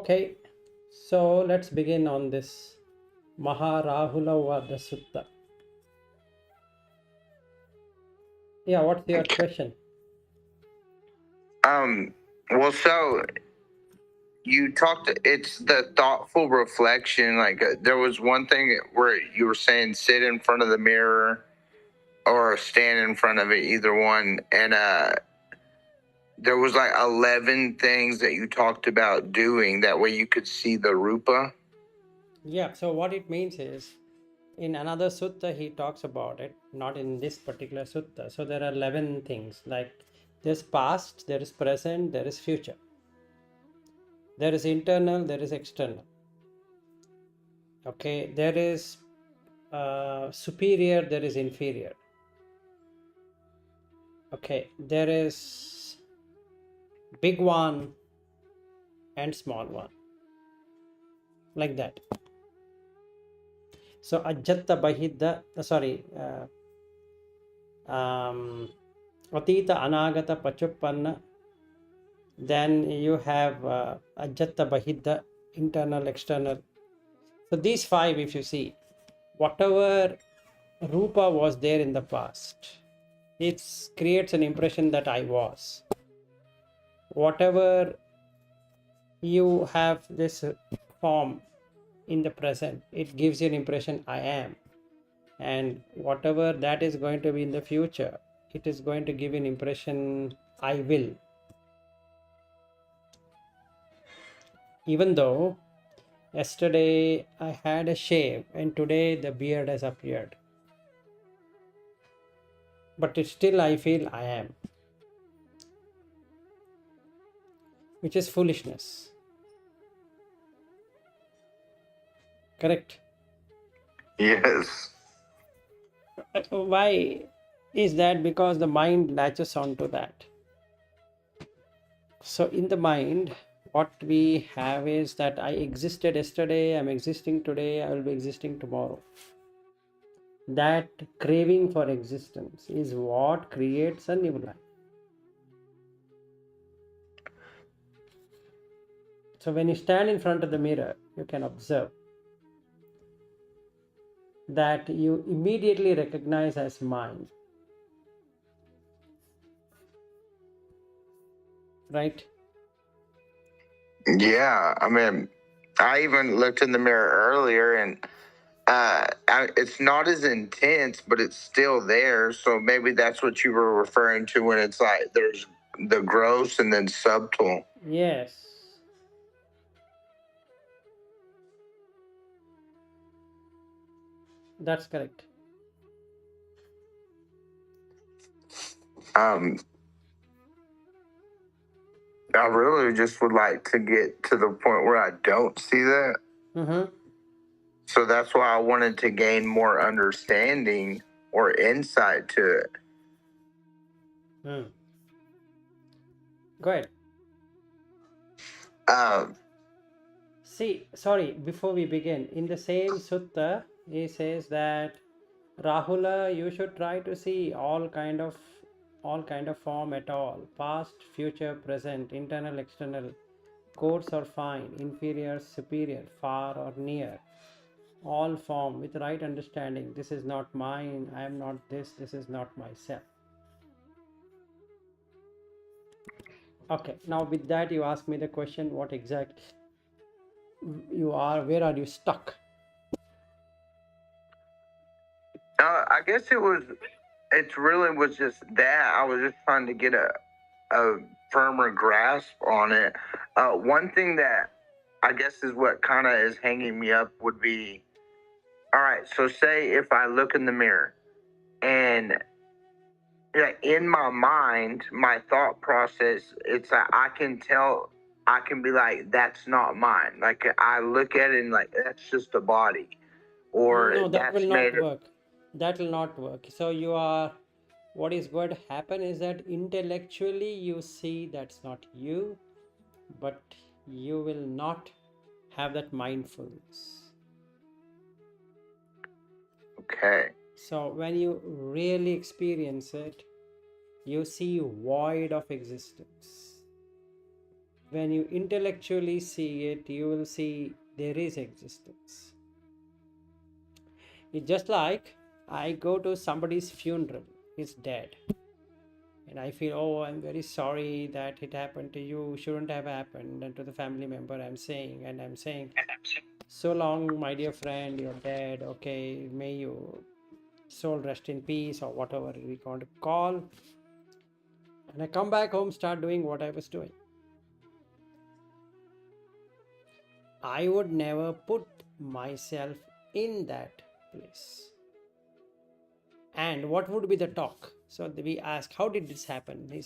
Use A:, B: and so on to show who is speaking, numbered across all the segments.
A: Okay, so let's begin on this Mahārāhulovādasutta. Yeah, what's your question?
B: Well, so you talked, it's the thoughtful reflection. There was one thing where you were saying sit in front of the mirror or stand in front of it, either one. And there was like 11 things that you talked about doing. That way you could see the rupa.
A: Yeah, so what it means is in another sutta he talks about it, not in this particular sutta. So there are 11 things, like there's past, there is present, there is future. There is internal, there is external. Okay, there is superior, there is inferior. Okay, there is big one and small one, like that. So ajjatta bahidda, atita anagata pachuppanna. Then you have ajjatta bahidda, internal, external. So these five, if you see, whatever rupa was there in the past, it creates an impression that I was. Whatever you have this form in the present, it gives you an impression I am. And whatever that is going to be in the future, it is going to give an impression I will. Even though yesterday I had a shave and today the beard has appeared, but still I feel I am, which is foolishness. Correct?
B: Yes.
A: Why is that? Because the mind latches onto that. So in the mind, what we have is that I existed yesterday, I'm existing today, I will be existing tomorrow. That craving for existence is what creates a new life. So when you stand in front of the mirror, you can observe that you immediately recognize as mine. Right?
B: Yeah. I mean, I even looked in the mirror earlier and it's not as intense, but it's still there. So maybe that's what you were referring to when it's like there's the gross and then subtle.
A: Yes. That's correct.
B: Um, I really just would like to get to the point where I don't see that.
A: Mm-hmm.
B: So that's why I wanted to gain more understanding or insight to it.
A: Go ahead.
B: Um,
A: See, sorry, before we begin, in the same sutta, he says that Rahula, you should try to see all kind of form at all, past, future, present, internal, external, coarse or fine, inferior, superior, far or near, all form with right understanding. This is not mine, I am not this, this is not myself. Okay, now with that you ask me the question, what exact you are, where are you stuck?
B: I guess it really was just that. I was just trying to get a firmer grasp on it. One thing that I guess is what kind of is hanging me up would be, all right, so say if I look in the mirror and in my mind, my thought process, it's like I can tell, I can be like, that's not mine. Like I look at it and like, that's just a body. Or
A: No, that
B: that's
A: will
B: made
A: not
B: of.
A: work. That will not work. So you are, what is going to happen is that intellectually you see that's not you, but you will not have that mindfulness.
B: Okay.
A: So when you really experience it, you see void of existence. when you intellectually see it, you will see there is existence. It's just like I go to somebody's funeral, he's dead. And I feel, oh, I'm very sorry that it happened to you, shouldn't have happened. And to the family member, I'm saying, so long, my dear friend, you're dead. Okay, may your soul rest in peace, or whatever we want to call. And I come back home, start doing what I was doing. I would never put myself in that place. And what would be the talk? So we ask, how did this happen? They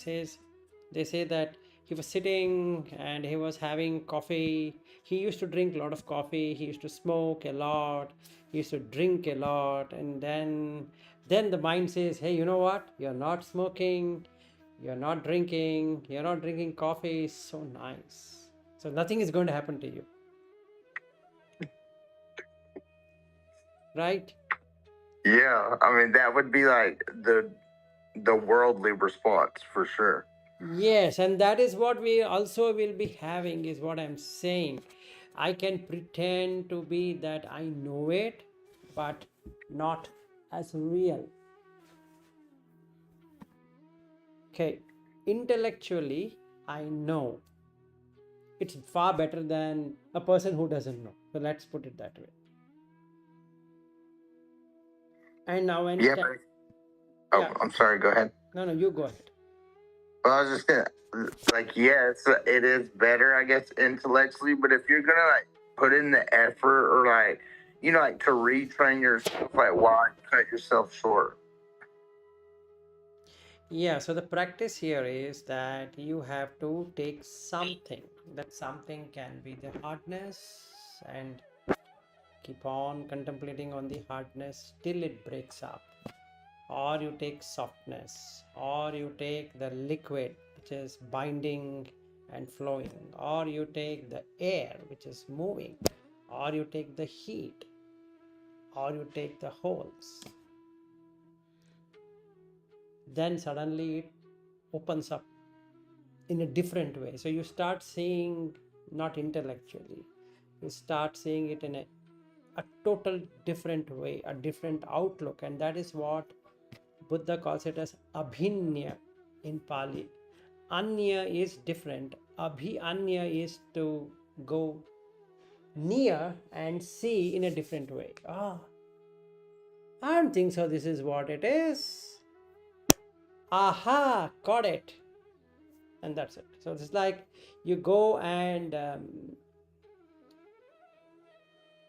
A: say that he was sitting and he was having coffee. He used to drink a lot of coffee. He used to smoke a lot. He used to drink a lot. And then the mind says, hey, you know what? You're not smoking. You're not drinking. You're not drinking coffee. It's so nice. So nothing is going to happen to you. Right?
B: Yeah, I mean that would be like the worldly response for sure.
A: Yes, and that is what we also will be having, is what I'm saying. I can pretend to be that I know it, but not as real. Okay, intellectually, I know. It's far better than a person who doesn't know. So let's put it that way. And now when
B: Yeah, but,
A: yeah.
B: I'm sorry, go ahead.
A: No, you go ahead.
B: Well, I was just gonna, like, yes, it is better, I guess, intellectually, but if you're gonna like put in the effort or like, you know, like to retrain yourself, like why cut yourself short?
A: Yeah, so the practice here is that you have to take something. That something can be the hardness, and keep on contemplating on the hardness till it breaks up. Or you take softness, or you take the liquid which is binding and flowing, or you take the air which is moving, or you take the heat, or you take the holes. Then suddenly it opens up in a different way. So you start seeing not intellectually, you start seeing it in a total different way, a different outlook. And that is what Buddha calls it as abhinya in Pali. Anya is different. Anya is to go near and see in a different way. I don't think so. This is what it is. Aha, got it. And that's it. So it's like you go and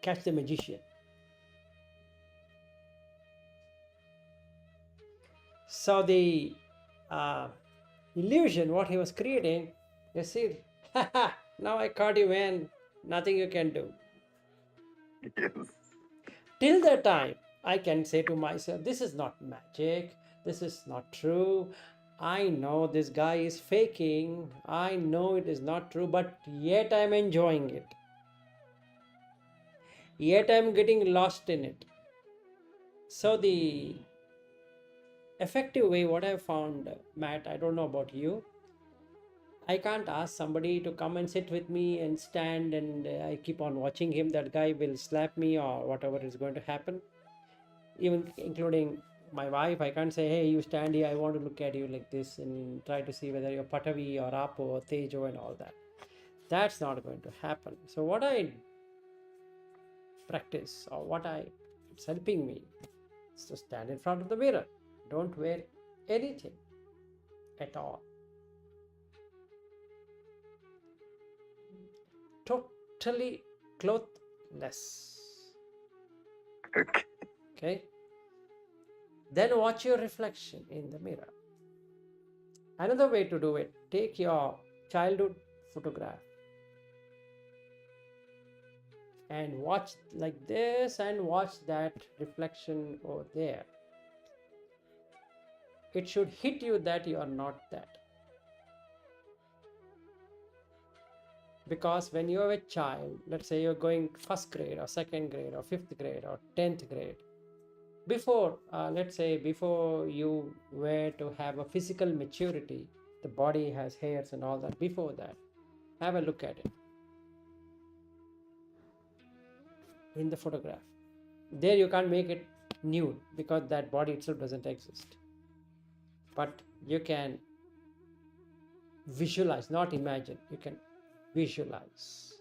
A: catch the magician. So the illusion, what he was creating, you see, now I caught you, man. Nothing you can do.
B: Yes.
A: Till that time, I can say to myself, this is not magic. This is not true. I know this guy is faking. I know it is not true, but yet I'm enjoying it. Yet I'm getting lost in it. So the effective way, what I found, Matt, I don't know about you, I can't ask somebody to come and sit with me and stand and I keep on watching him. That guy will slap me or whatever is going to happen. Even including my wife, I can't say, hey, you stand here, I want to look at you like this and try to see whether you're Patavi or Apo or Tejo and all that. That's not going to happen. So what I practice, or it's helping me, is to stand in front of the mirror. Don't wear anything at all. Totally clothless. Okay. Then watch your reflection in the mirror. Another way to do it, take your childhood photograph and watch like this and watch that reflection over there. It should hit you that you are not that. Because when you are a child, let's say you're going first grade or second grade or fifth grade or 10th grade, before you were to have a physical maturity, the body has hairs and all that. Before that, Have a look at it in the photograph. There you can't make it nude because that body itself doesn't exist. But you can visualize, not imagine, you can visualize.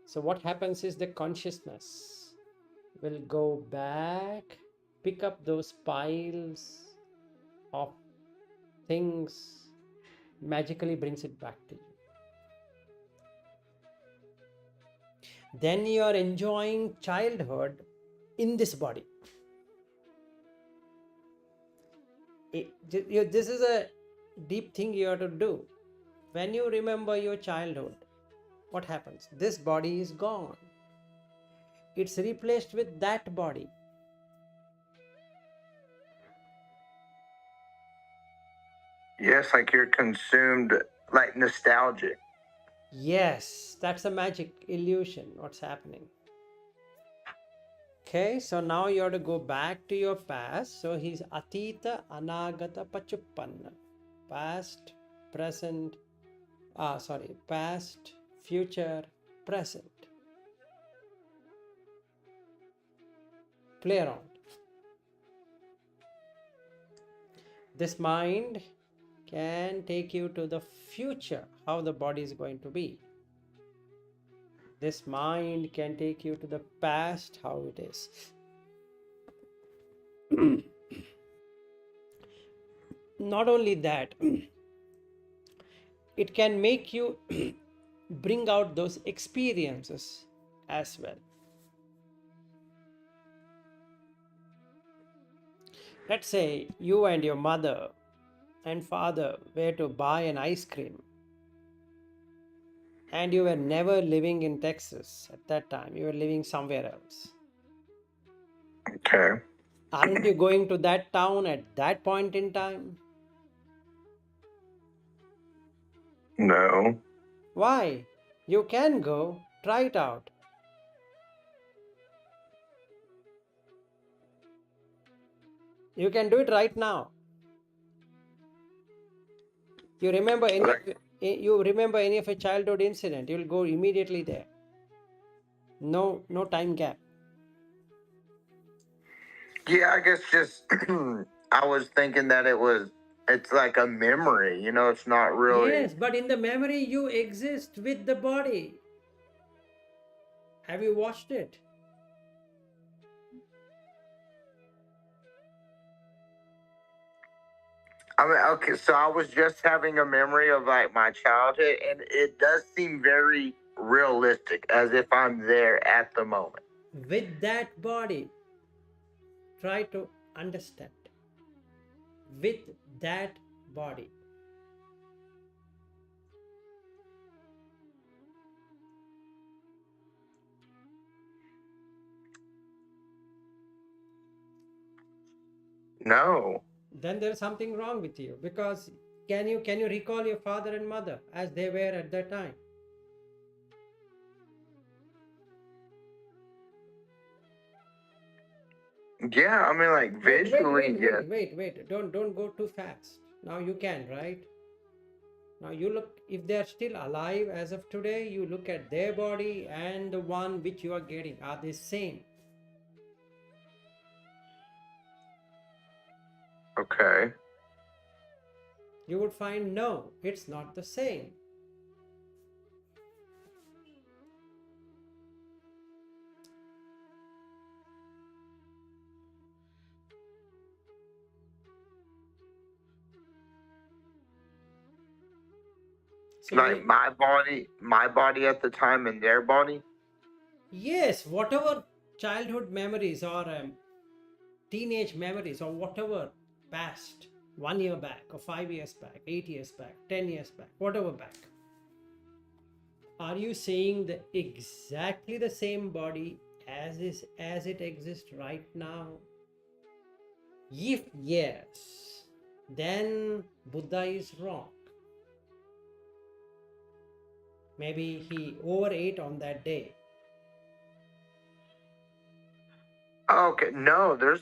A: So what happens is the consciousness will go back, pick up those piles of things, magically brings it back to you. Then you are enjoying childhood in this body. This is a deep thing you have to do. When you remember your childhood, what happens? This body is gone. It's replaced with that body.
B: Yes, like you're consumed, like nostalgic.
A: Yes, that's a magic illusion, what's happening. Okay, so now you have to go back to your past. So he's atita, anagata, pachuppanna. Past, present, past, future, present. Play around. This mind can take you to the future, how the body is going to be. This mind can take you to the past, how it is. Not only that, it can make you bring out those experiences as well. Let's say you and your mother and father were to buy an ice cream, and you were never living in Texas at that time, you were living somewhere else.
B: Okay.
A: Aren't you going to that town at that point in time?
B: No.
A: Why? You can go, try it out. You can do it right now. You remember any of a childhood incident, you'll go immediately there. No time gap.
B: Yeah, I guess just I was thinking that it's like a memory, it's not really.
A: Yes, but in the memory you exist with the body. Have you watched it?
B: I mean, okay, so I was just having a memory of like my childhood, and it does seem very realistic, as if I'm there at the moment.
A: With that body, try to understand. With that body.
B: No.
A: Then there's something wrong with you, because can you recall your father and mother as they were at that time?
B: Yeah, I mean, like visually, yeah.
A: Wait. Don't go too fast. Now you can, right? Now you look, if they are still alive as of today, you look at their body and the one which you are getting. Are they same?
B: Okay.
A: You would find no, it's not the same. So
B: like my body at the time and their body?
A: Yes, whatever childhood memories or teenage memories or whatever past, 1 year back or 5 years back, 8 years back, 10 years back, whatever back. Are you saying exactly the same body as it exists right now? If yes, then Buddha is wrong. Maybe he overate on that day.
B: Okay, no, there's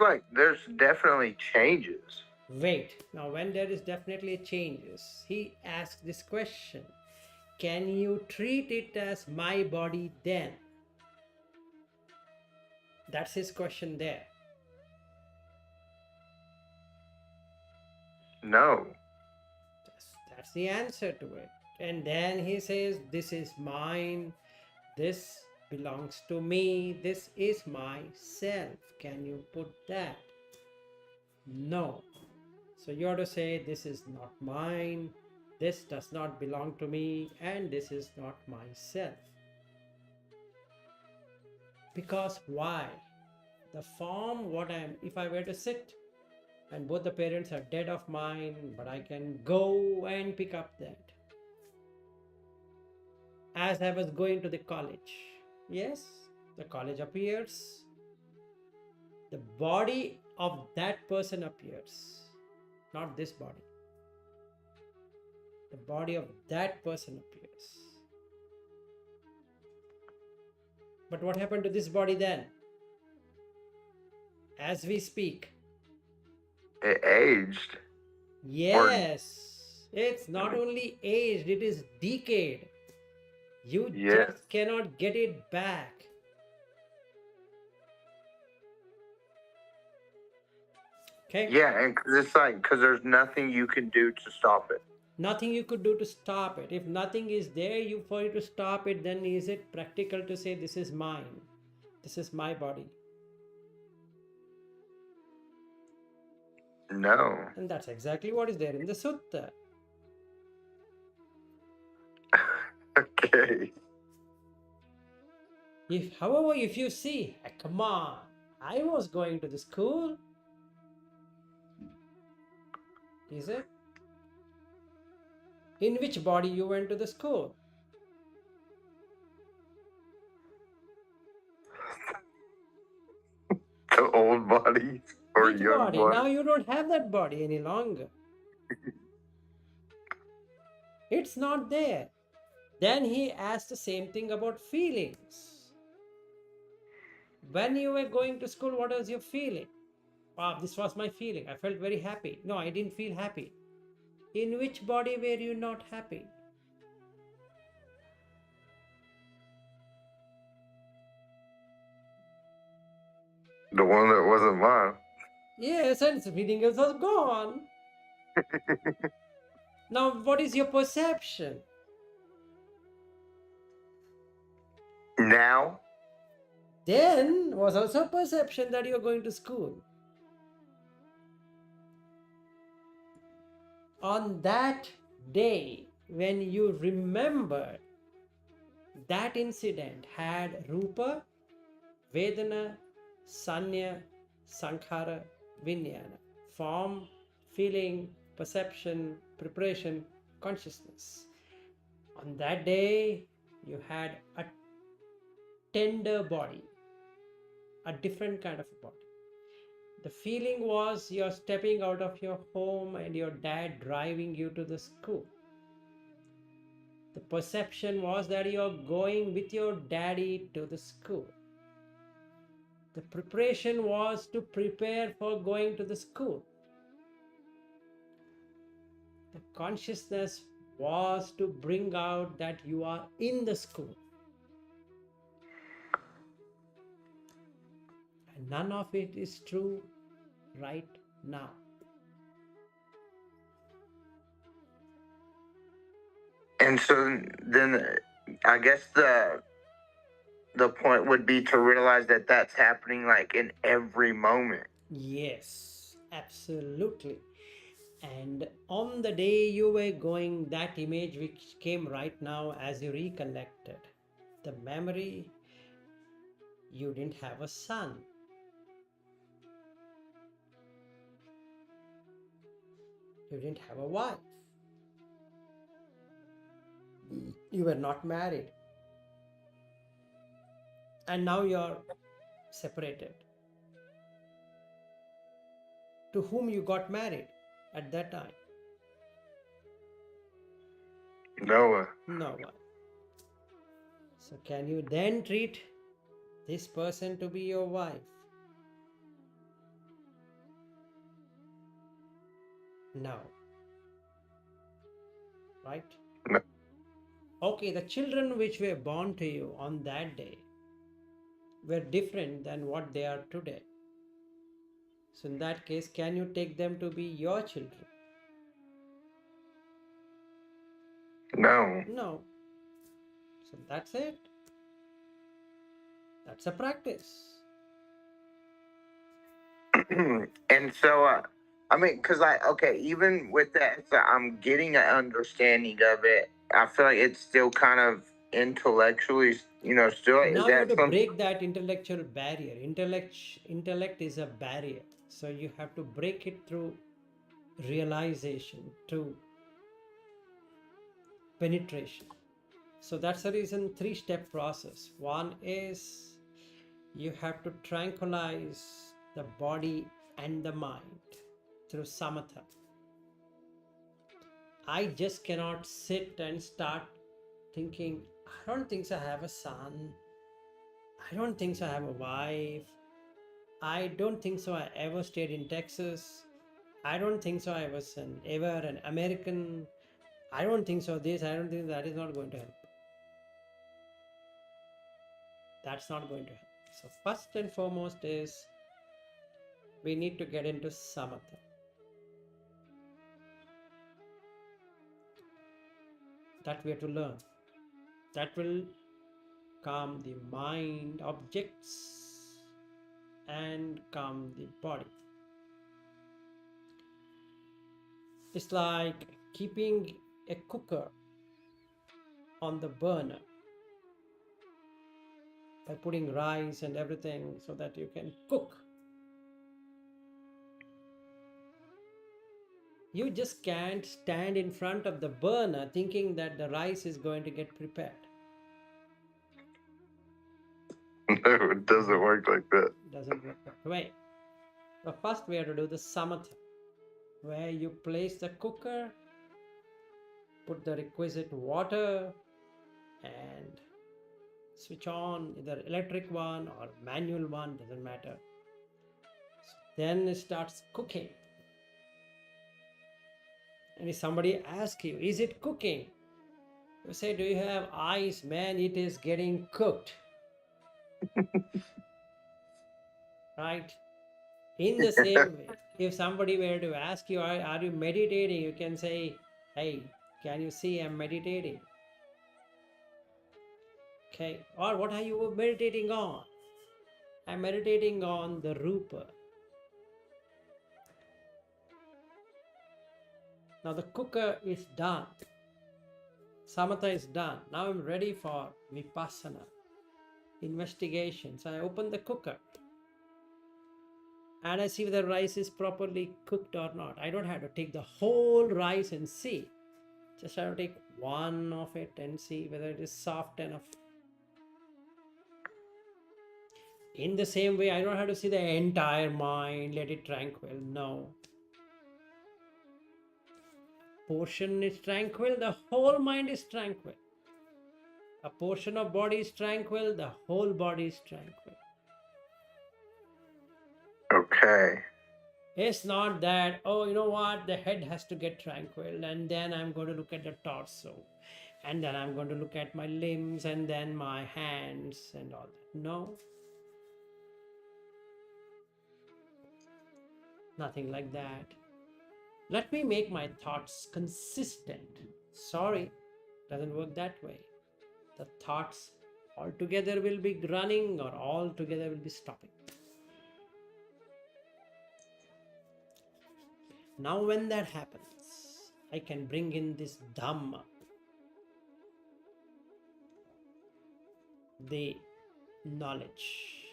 B: definitely changes.
A: Wait, now when there is definitely changes, he asks this question: can you treat it as my body then? That's his question there.
B: No.
A: That's the answer to it. And then he says, this is mine, this belongs to me, this is myself. Can you put that? No. So you have to say, this is not mine, this does not belong to me, and this is not myself. Because why? The form, if I were to sit and both the parents are dead of mine, but I can go and pick up that. As I was going to the college, yes, the college appears, the body of that person appears, not this body. The body of that person appears. But what happened to this body then? As we speak.
B: It aged.
A: Yes, it's not only aged, it is decayed. You just cannot get it back. Okay?
B: Yeah, and it's like, because there's nothing you can do to stop it.
A: Nothing you could do to stop it. If nothing is there for you to stop it, then is it practical to say, this is mine, this is my body?
B: No.
A: And that's exactly what is there in the sutta.
B: Okay.
A: However, if you see, come on, I was going to the school. Is it? In which body you went to the school?
B: The old body or
A: Which
B: young
A: body?
B: body?
A: Now you don't have that body any longer. It's not there. Then he asked the same thing about feelings. When you were going to school, what was your feeling? Wow, this was my feeling. I felt very happy. No, I didn't feel happy. In which body were you not happy?
B: The one that wasn't mine.
A: Yes, and the feeling else was gone. Now, what is your perception?
B: Now?
A: Then was also perception that you're going to school. On that day, when you remembered that incident had Rupa, Vedana, Sanya, Sankhara, Vijnana, form, feeling, perception, preparation, consciousness. On that day, you had a tender body, a different kind of body. The feeling was you're stepping out of your home and your dad driving you to the school. The perception was that you're going with your daddy to the school. The preparation was to prepare for going to the school. The consciousness was to bring out that you are in the school. And none of it is true right now.
B: And so then I guess the point would be to realize that that's happening like in every moment.
A: Yes, absolutely. And on the day you were going, that image which came right now as you recollected, the memory, you didn't have a son. You didn't have a wife. You were not married. And now you're separated. To whom you got married at that time?
B: No.
A: No one. So can you then treat this person to be your wife? No. Right?
B: No.
A: Okay, the children which were born to you on that day were different than what they are today. So in that case, can you take them to be your children?
B: No.
A: No. So that's it. That's a practice.
B: And so, I mean, because even with that, so I'm getting an understanding of it. I feel like it's still kind of intellectually, still, is
A: Now you have
B: that
A: to
B: something?
A: break that intellectual barrier. Intellect is a barrier. So you have to break it through realization, through penetration. So that's the reason 3-step process. One is you have to tranquilize the body and the mind through samatha. I just cannot sit and start thinking, I don't think so I have a son. I don't think so I have a wife. I don't think so I ever stayed in Texas. I don't think so I was ever an American. I don't think so this, I don't think that is not going to help. That's not going to help. So first and foremost is we need to get into samatha. That we have to learn. That will calm the mind, objects, and calm the body. It's like keeping a cooker on the burner by putting rice and everything so that you can cook. You just can't stand in front of the burner thinking that the rice is going to get prepared.
B: No, it doesn't work like that.
A: It doesn't work that way. So first we have to do the samatha, where you place the cooker, put the requisite water, and switch on either electric one or manual one, doesn't matter. So then it starts cooking. And if somebody asks you, is it cooking? You say, do you have eyes? Man, it is getting cooked. Right? In the same way, if somebody were to ask you, are you meditating? You can say, hey, can you see I'm meditating? Okay. Or what are you meditating on? I'm meditating on the Rupa. Now the cooker is done. Samatha is done. Now I'm ready for Vipassana, investigation. So I open the cooker and I see whether rice is properly cooked or not. I don't have to take the whole rice and see. Just have to take one of it and see whether it is soft enough. In the same way, I don't have to see the entire mind, let it tranquil. No. Portion is tranquil, the whole mind is tranquil. A portion of body is tranquil, the whole body is tranquil.
B: Okay.
A: It's not that, oh, you know what, the head has to get tranquil, and then I'm going to look at the torso, and then I'm going to look at my limbs, and then my hands, and all that. No. Nothing like that. Let me make my thoughts consistent. Sorry, doesn't work that way. The thoughts altogether will be running or altogether will be stopping. Now when that happens, I can bring in this Dhamma, the knowledge,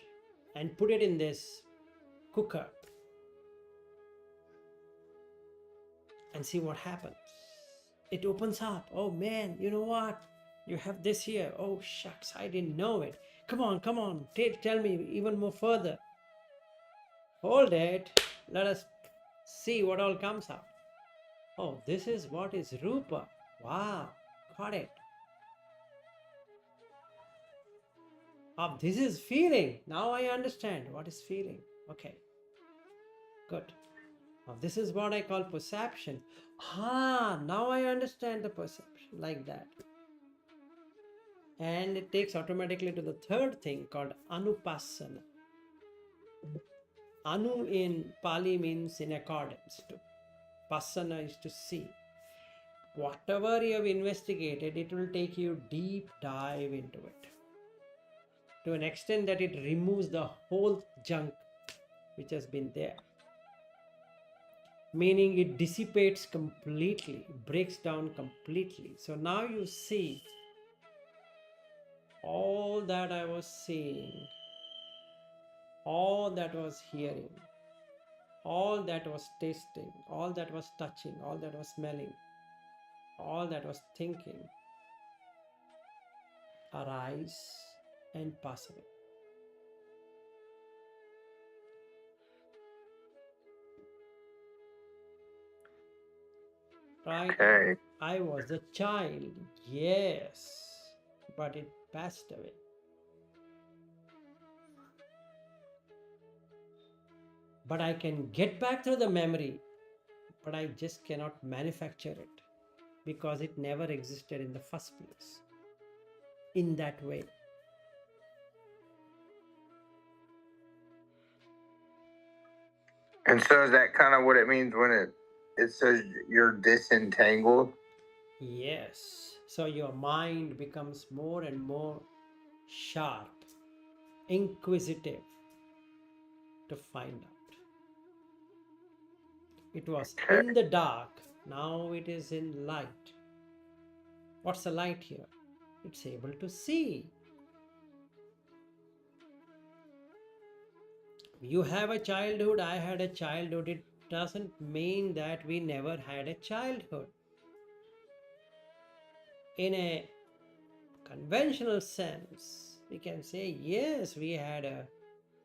A: and put it in this cooker and see what happens. It opens up. Oh man, you know what? You have this here. Oh shucks, I didn't know it. Come on, tell me even more further. Hold it. Let us see what all comes out. Oh, this is what is Rupa. Wow, got it. Oh, this is feeling. Now I understand what is feeling. Okay, good. Now this is what I call perception. Ah, now I understand the perception like that. And it takes automatically to the third thing called anupassana. Anu in Pali means in accordance to. Passana is to see. Whatever you have investigated, it will take you deep dive into it. To an extent that it removes the whole junk which has been there. Meaning it dissipates completely, breaks down completely. So now you see all that I was seeing, all that was hearing, all that was tasting, all that was touching, all that was smelling, all that was thinking, arise and pass away. Right?
B: Okay.
A: I was a child, yes, but it passed away. But I can get back to the memory, but I just cannot manufacture it because it never existed in the first place in that way.
B: And so is that kind of what it means when it says you're disentangled?
A: Yes. So your mind becomes more and more sharp, inquisitive to find out. It was in the dark, now it is in light. What's the light here? It's able to see. You have a childhood, I had a childhood. It doesn't mean that we never had a childhood. In a conventional sense, we can say, yes, we had a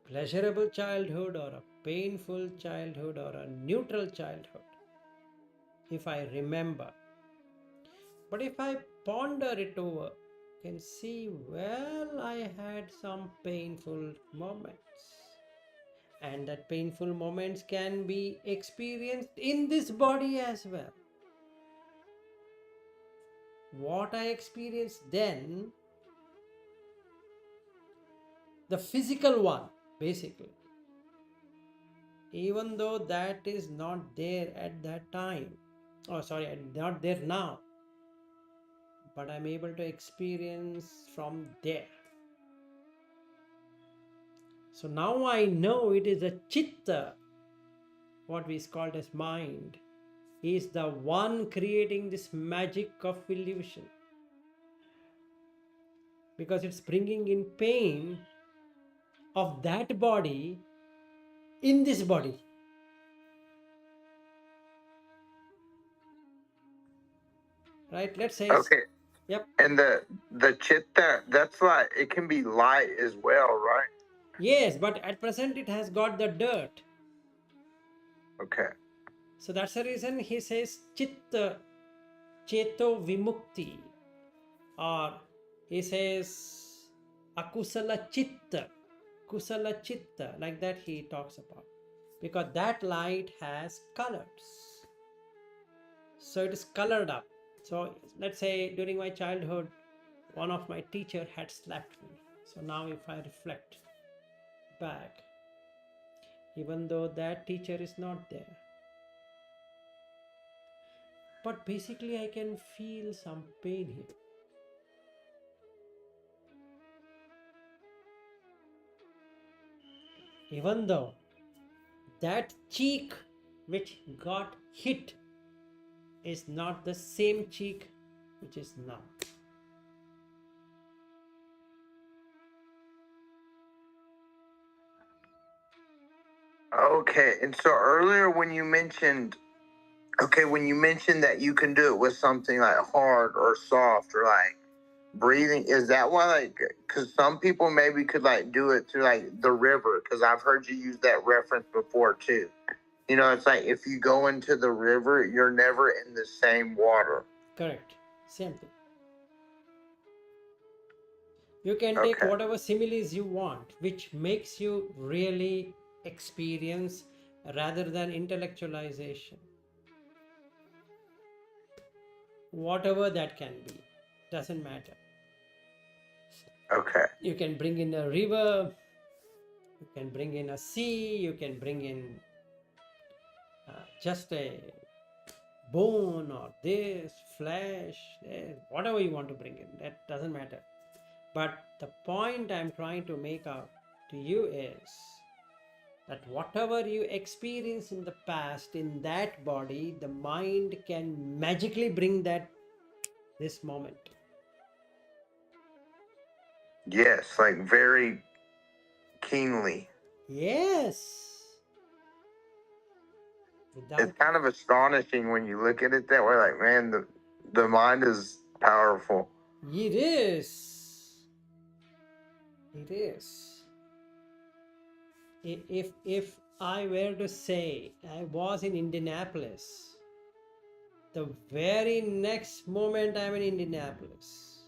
A: pleasurable childhood or a painful childhood or a neutral childhood, if I remember. But if I ponder it over, I can see, well, I had some painful moments. And that painful moments can be experienced in this body as well. What I experienced then, the physical one, basically, even though that is not there at that time, not there now, but I'm able to experience from there. So now I know it is a chitta, what is called as mind, is the one creating this magic of illusion. Because it's bringing in pain of that body in this body. Right? Let's say.
B: Okay.
A: Yep.
B: And the chitta, that's like, it can be light as well, right?
A: Yes, but at present it has got the dirt.
B: Okay.
A: So that's the reason he says chitta, cheto vimukti, or he says akusala chitta, kusala chitta, like that he talks about, because that light has colors, so it is colored up. So let's say during my childhood, one of my teacher had slapped me. So now if I reflect back, even though that teacher is not there, but basically I can feel some pain here. Even though that cheek which got hit is not the same cheek which is now.
B: Okay. And so earlier when you mentioned that you can do it with something like hard or soft or like breathing, is that why, like, because some people maybe could like do it through like the river, because I've heard you use that reference before too. You know, it's like if you go into the river, you're never in the same water.
A: Correct. Same thing. You can take whatever similes you want, which makes you really experience rather than intellectualization. Whatever that can be, doesn't matter.
B: Okay.
A: You can bring in a river, you can bring in a sea, you can bring in just a bone or this, flesh, whatever you want to bring in, that doesn't matter. But the point I'm trying to make out to you is that whatever you experience in the past in that body, the mind can magically bring that this moment.
B: Yes, like very keenly.
A: Yes. Without
B: It's kind of astonishing when you look at it that way. Like, man, the mind is powerful.
A: it is. It is. If I were to say I was in Indianapolis, the very next moment I'm in Indianapolis,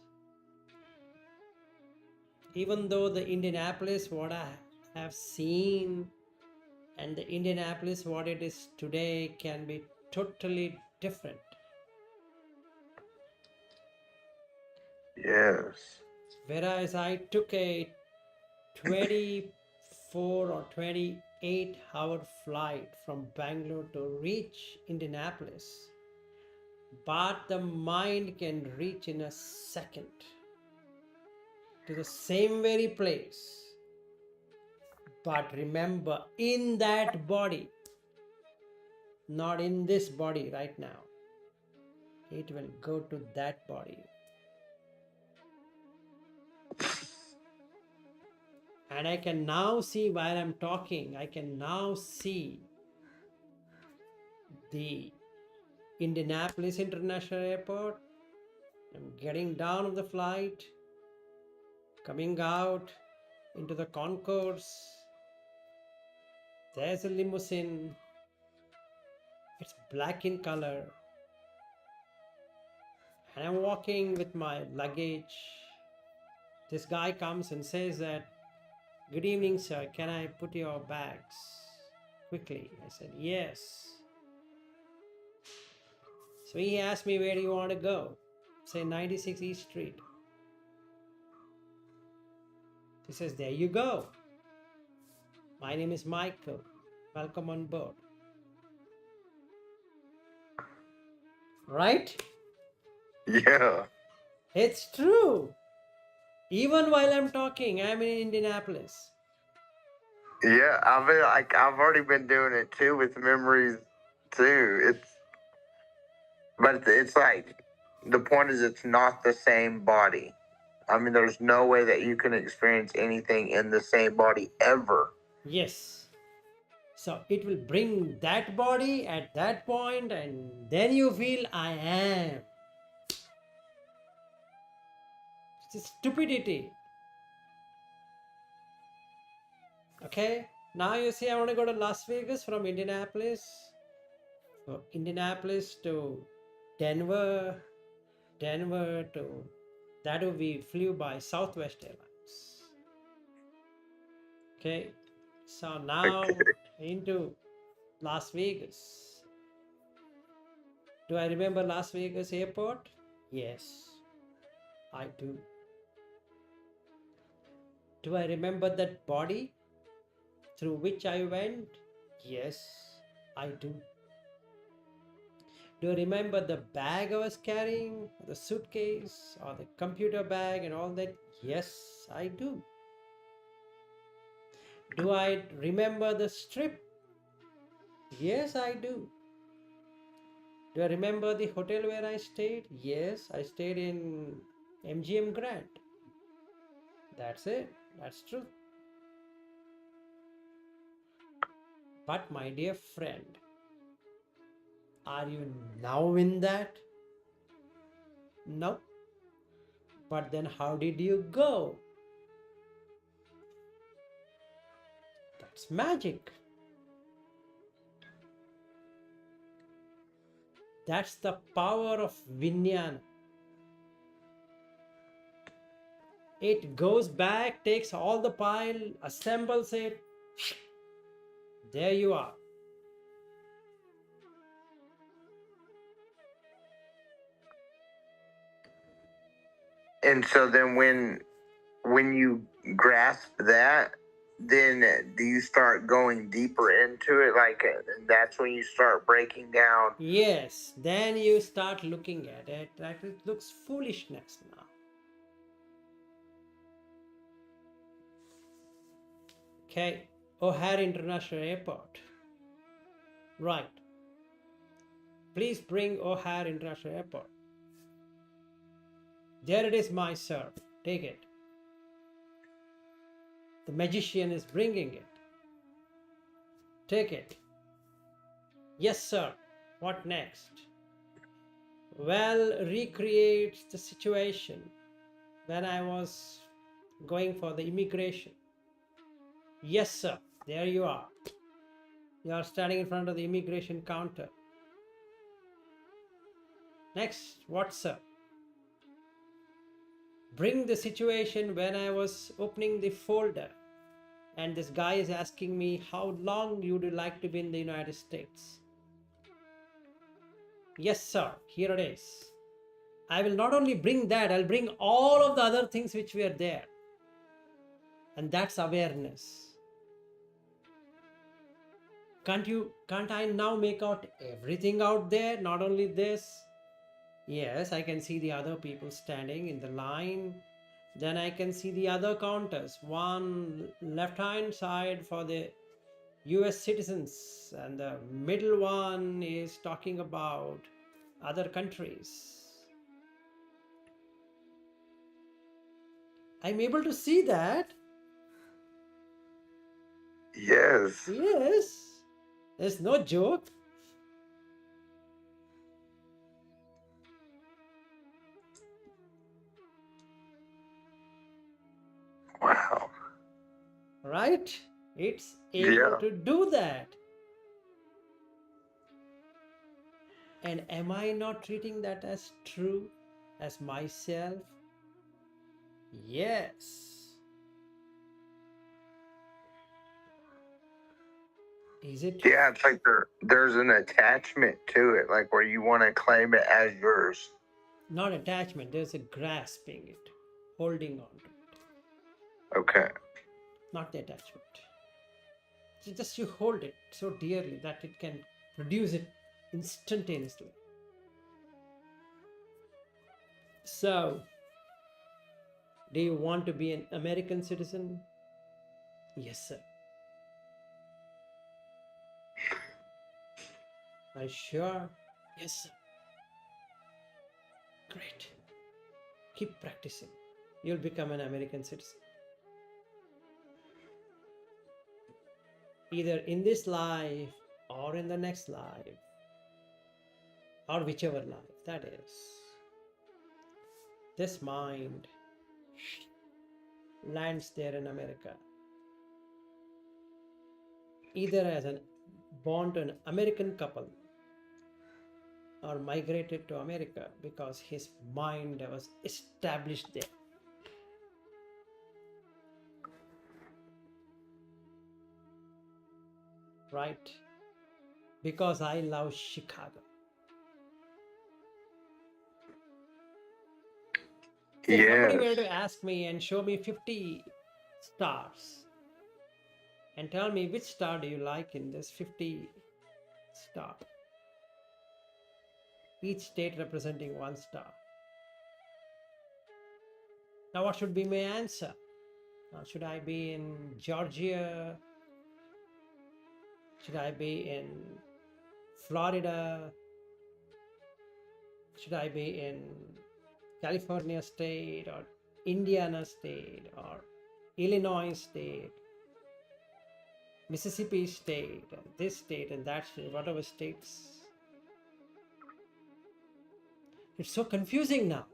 A: even though the Indianapolis what I have seen and the Indianapolis what it is today can be totally different.
B: Yes.
A: Whereas I took a 24 or 28-hour flight from Bangalore to reach Indianapolis, but the mind can reach in a second to the same very place. But remember, in that body, not in this body right now, it will go to that body. And I can now see while I'm talking, I can now see the Indianapolis International Airport. I'm getting down of the flight, coming out into the concourse. There's a limousine. It's black in color. And I'm walking with my luggage. This guy comes and says that, "Good evening, sir. Can I put your bags quickly?" I said, "Yes." So he asked me, "Where do you want to go?" Say 96 East Street. He says, "There you go. My name is Michael. Welcome on board." Right?
B: Yeah.
A: It's true. Even while I'm talking, I'm in Indianapolis.
B: Yeah, I've already been doing it too with memories too. It's like the point is it's not the same body. I mean, there's no way that you can experience anything in the same body ever.
A: Yes. So it will bring that body at that point, and then you feel I am. It's stupidity. Okay. Now you see, I want to go to Las Vegas from Indianapolis. So Indianapolis to Denver, Denver to that we flew by Southwest Airlines. Okay. So now
B: Okay.
A: into Las Vegas. Do I remember Las Vegas airport? Yes, I do. Do I remember that body through which I went? Yes, I do. Do I remember the bag I was carrying, the suitcase, or the computer bag and all that? Yes, I do. Do I remember the strip? Yes, I do. Do I remember the hotel where I stayed? Yes, I stayed in MGM Grand. That's it. That's true. But my dear friend, are you now in that? No. But then how did you go? That's magic. That's the power of Vijnana. It goes back, takes all the pile, assembles it. There you are.
B: And so then when when you grasp that, then do you start going deeper into it? Like that's when you start breaking down.
A: Yes, then you start looking at it that it looks foolishness now. Okay, O'Hare International Airport. Right. Please bring O'Hare International Airport. There it is, my sir. Take it. The magician is bringing it. Take it. Yes, sir. What next? Well, recreate the situation when I was going for the immigration. Yes, sir. There you are. You are standing in front of the immigration counter. Next, what, sir? Bring the situation when I was opening the folder and this guy is asking me how long you would like to be in the United States. Yes, sir. Here it is. I will not only bring that, I'll bring all of the other things which were there. And that's awareness. Can't I now make out everything out there? Not only this. Yes, I can see the other people standing in the line. Then I can see the other counters. One left-hand side for the US citizens, and the middle one is talking about other countries. I'm able to see that.
B: Yes.
A: Yes. There's no joke.
B: Wow.
A: Right? It's able to do that. And am I not treating that as true, as myself? Yes. Is it?
B: Yeah, it's like there's an attachment to it, like where you want to claim it as yours.
A: Not attachment, there's a grasping it, holding on to it.
B: Okay.
A: Not the attachment. So just you hold it so dearly that it can produce it instantaneously. So, do you want to be an American citizen? Yes, sir. Are you sure? Yes, sir. Great. Keep practicing. You'll become an American citizen. Either in this life or in the next life, or whichever life that is. This mind lands there in America, either as an born to an American couple or migrated to America because his mind was established there. Right? Because I love Chicago. If somebody were to ask me and show me 50 stars and tell me which star do you like in this 50 star, each state representing one star. Now what should be my answer? Should I be in Georgia? Should I be in Florida? Should I be in California state or Indiana state or Illinois state, Mississippi state, and this state and that state, whatever states? It's so confusing now.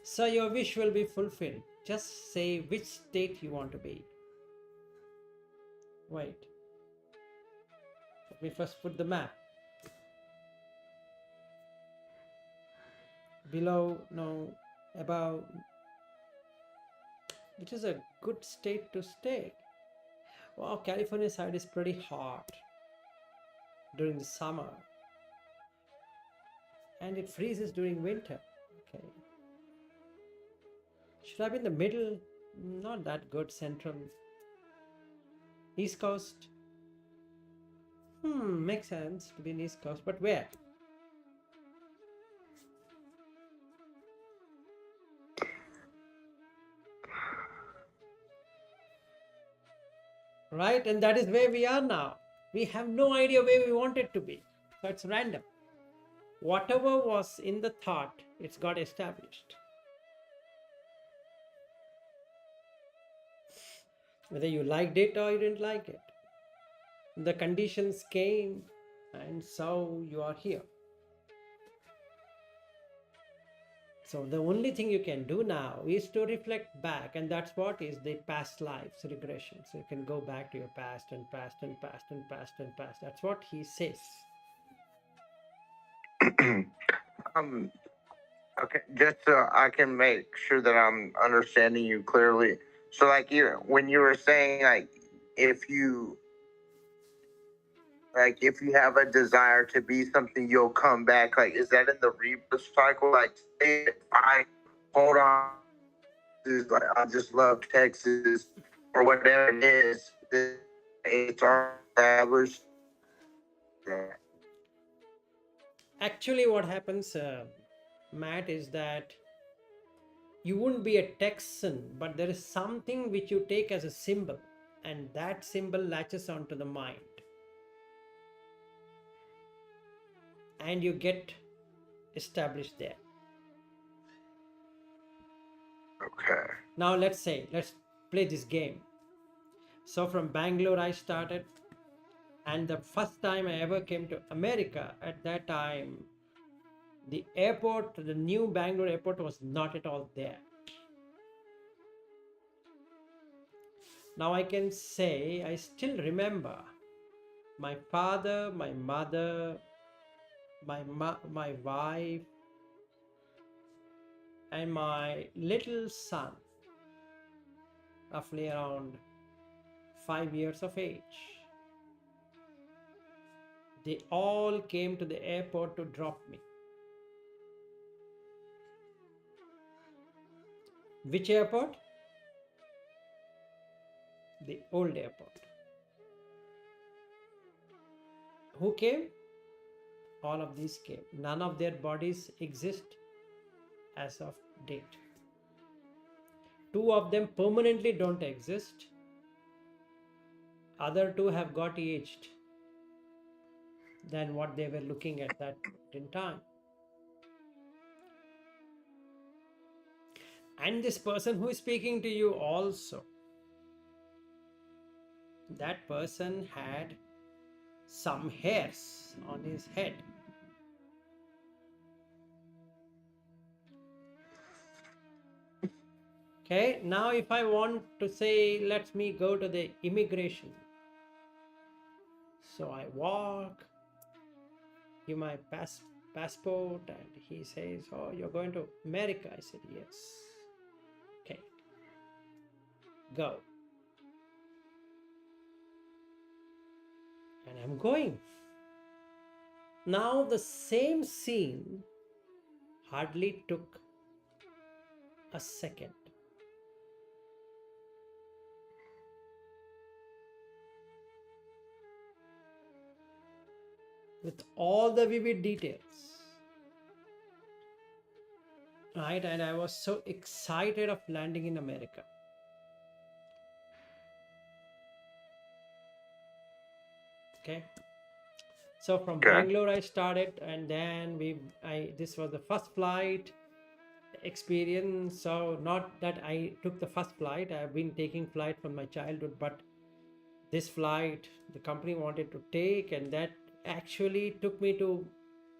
A: So your wish will be fulfilled. Just say which state you want to be. Wait. Let me first put the map. Below, no, above. Which is a good state to stay. Wow, California side is pretty hot during the summer. And it freezes during winter. Okay. Should I be in the middle? Not that good. Central. East Coast. Makes sense to be in East Coast, but where? Right? And that is where we are now. We have no idea where we want it to be. So it's random. Whatever was in the thought, it's got established. Whether you liked it or you didn't like it. The conditions came, and so you are here. So the only thing you can do now is to reflect back, and that's what is the past lives regression. So you can go back to your past and past and past and past and past. That's what he says.
B: Okay, just so I can make sure that I'm understanding you clearly. So, like, when you were saying, if you if you have a desire to be something, you'll come back. Like, is that in the rebirth cycle? Like, say if I hold on, like, I just love Texas or whatever it is, it's all established.
A: Actually, what happens, Matt, is that you wouldn't be a Texan, but there is something which you take as a symbol, and that symbol latches onto the mind. And you get established there.
B: Okay.
A: Now let's play this game. So from Bangalore I started, and the first time I ever came to America, at that time, the airport, the new Bangalore airport was not at all there. Now I can say I still remember my father, my mother, my wife, and my little son, roughly around 5 years of age. They all came to the airport to drop me. Which airport? The old airport. Who came? All of these came. None of their bodies exist as of date. 2 of them permanently don't exist. Other 2 have got aged than what they were looking at that point in time. And this person who is speaking to you also, that person had some hairs on his head. Okay, now if I want to say, let me go to the immigration. So I walk, give my passport, and he says, oh, you're going to America? I said, yes. Okay, go. And I'm going. Now the same scene hardly took a second. With all the vivid details. Right? And I was so excited of landing in America. Okay. So from Bangalore I started, and then this was the first flight experience. So not that I took the first flight, I've been taking flight from my childhood, but this flight the company wanted to take, and that actually took me to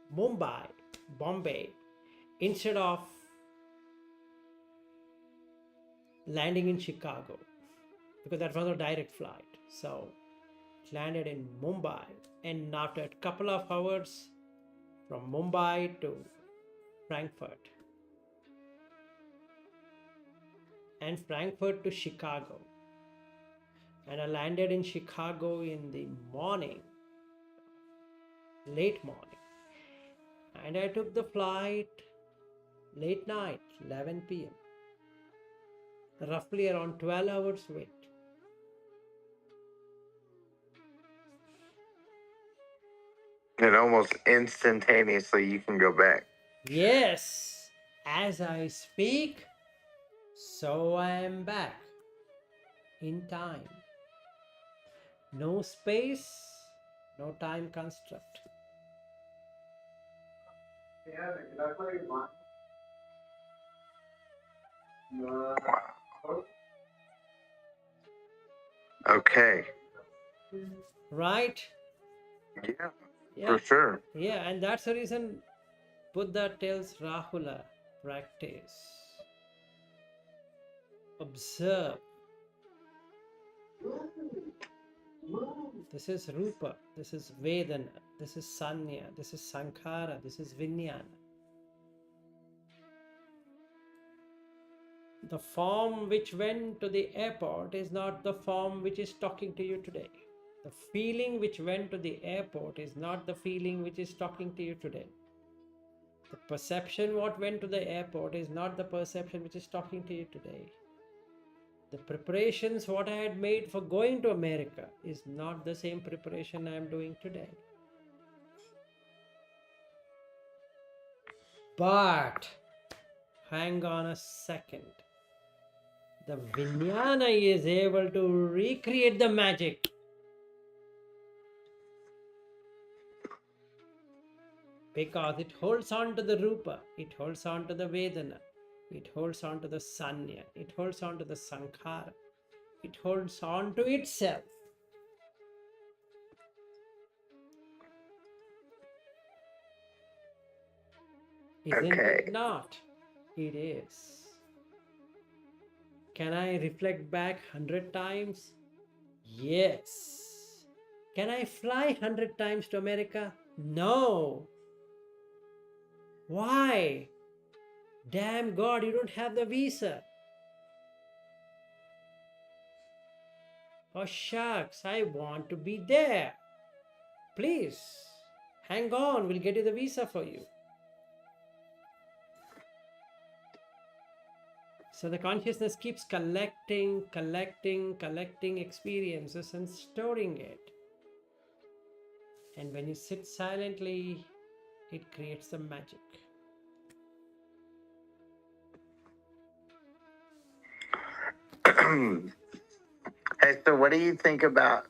A: Bombay, instead of landing in Chicago, because that was a direct flight. So it landed in Mumbai, and after a couple of hours from Mumbai to Frankfurt, and Frankfurt to Chicago. And I landed in Chicago in the morning, late morning. And I took the flight late night, 11 p.m. roughly around 12 hours wait.
B: And almost instantaneously you can go back.
A: Yes, as I speak, so I am back in time. No space, no time construct.
B: Okay.
A: Right?
B: Yeah,
A: Yeah.
B: for sure.
A: Yeah, and that's the reason Buddha tells Rahula, practice, observe. This is Rupa, this is Vedana, this is Sanya, this is Sankhara, this is Vijnana. The form which went to the airport is not the form which is talking to you today. The feeling which went to the airport is not the feeling which is talking to you today. The perception what went to the airport is not the perception which is talking to you today. The preparations what I had made for going to America is not the same preparation I am doing today. But hang on a second. The Vijnana is able to recreate the magic. Because it holds on to the Rupa, it holds on to the Vedana, it holds on to the Sanya, it holds on to the Sankhara, it holds on to itself. Isn't
B: Okay.
A: it not? It is. Can I reflect back 100 times? Yes. Can I fly 100 times to America? No. Why? Damn God, you don't have the visa. Oh shucks, I want to be there. Please, hang on, we'll get you the visa for you. So the consciousness keeps collecting experiences and storing it. And when you sit silently, it creates the magic.
B: Hey, so what do you think about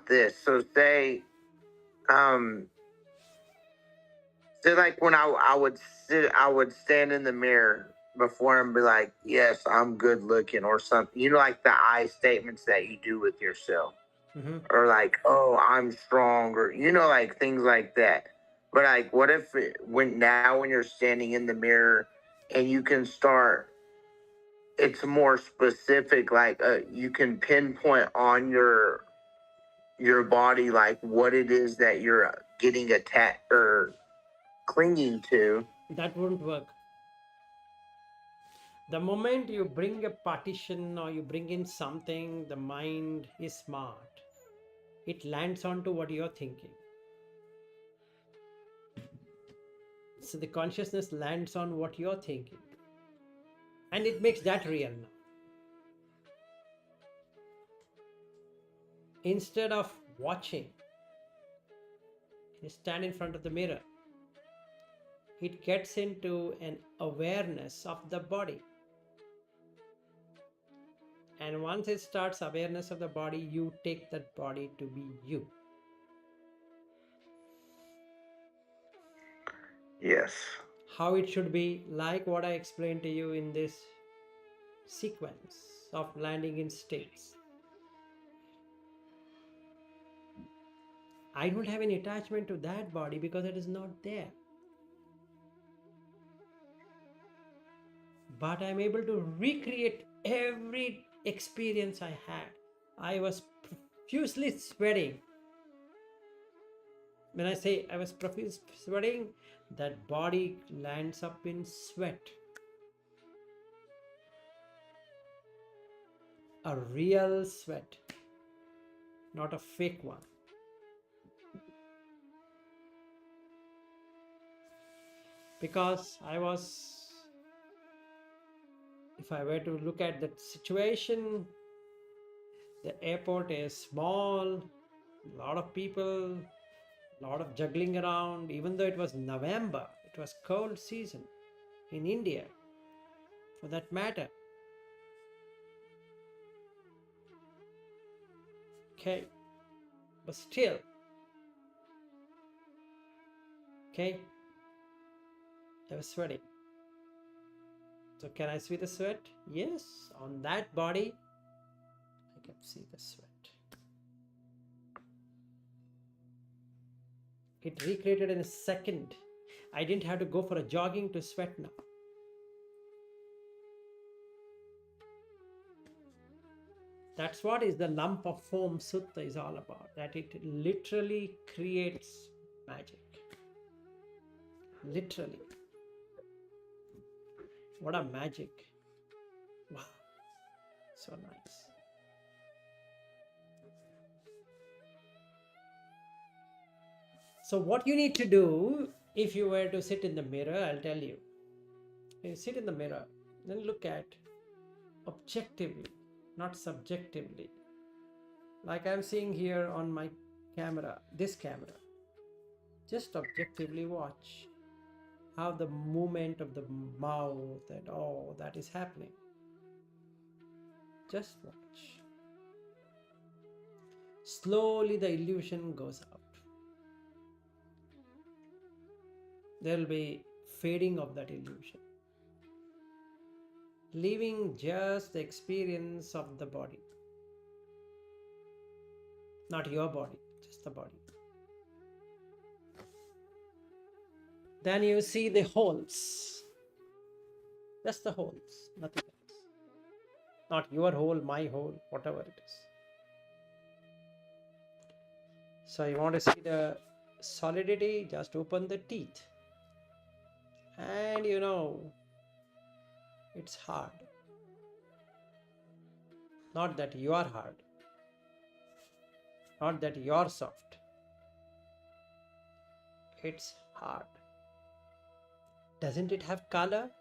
B: this? So say like when I would stand in the mirror before and be like, yes, I'm good looking or something. You know, like the I statements that you do with yourself.
A: Mm-hmm.
B: Or like, oh, I'm strong, or you know, like things like that. But like, what if when you're standing in the mirror and you can start, it's more specific, like you can pinpoint on your body like what it is that you're getting attacked or clinging to.
A: That wouldn't work. The moment you bring a partition or you bring in something, the mind is smart. It lands onto what you're thinking. So the consciousness lands on what you're thinking. And it makes that real now. Instead of watching, you stand in front of the mirror. It gets into an awareness of the body. And once it starts awareness of the body, you take that body to be you.
B: Yes.
A: How it should be, like what I explained to you in this sequence of landing in states. I don't have any attachment to that body because it is not there. But I'm able to recreate every experience I had. I was profusely sweating. When I say I was profusely sweating, that body lands up in sweat. A real sweat, not a fake one. Because I was If I were to look at the situation, the airport is small, a lot of people, a lot of juggling around. Even though it was November, it was cold season in India, for that matter. Okay, but still, okay, I was sweating. So can I see the sweat? Yes, on that body, I can see the sweat. It recreated in a second. I didn't have to go for a jogging to sweat now. That's what is the lump of foam sutta is all about. That it literally creates magic. Literally. What a magic. Wow. So nice. So what you need to do, if you were to sit in the mirror, I'll tell you. You sit in the mirror, then look at objectively, not subjectively. Like I'm seeing here on my camera, this camera. Just objectively watch how the movement of the mouth and all that is happening. Just watch. Slowly the illusion goes out. There will be fading of that illusion, leaving just the experience of the body. Not your body, just the body. Then you see the holes. Just the holes, nothing else. Not your hole, my hole, whatever it is. So you want to see the solidity, just open the teeth. And you know, it's hard. Not that you are hard. Not that you are soft. It's hard. Doesn't it have color?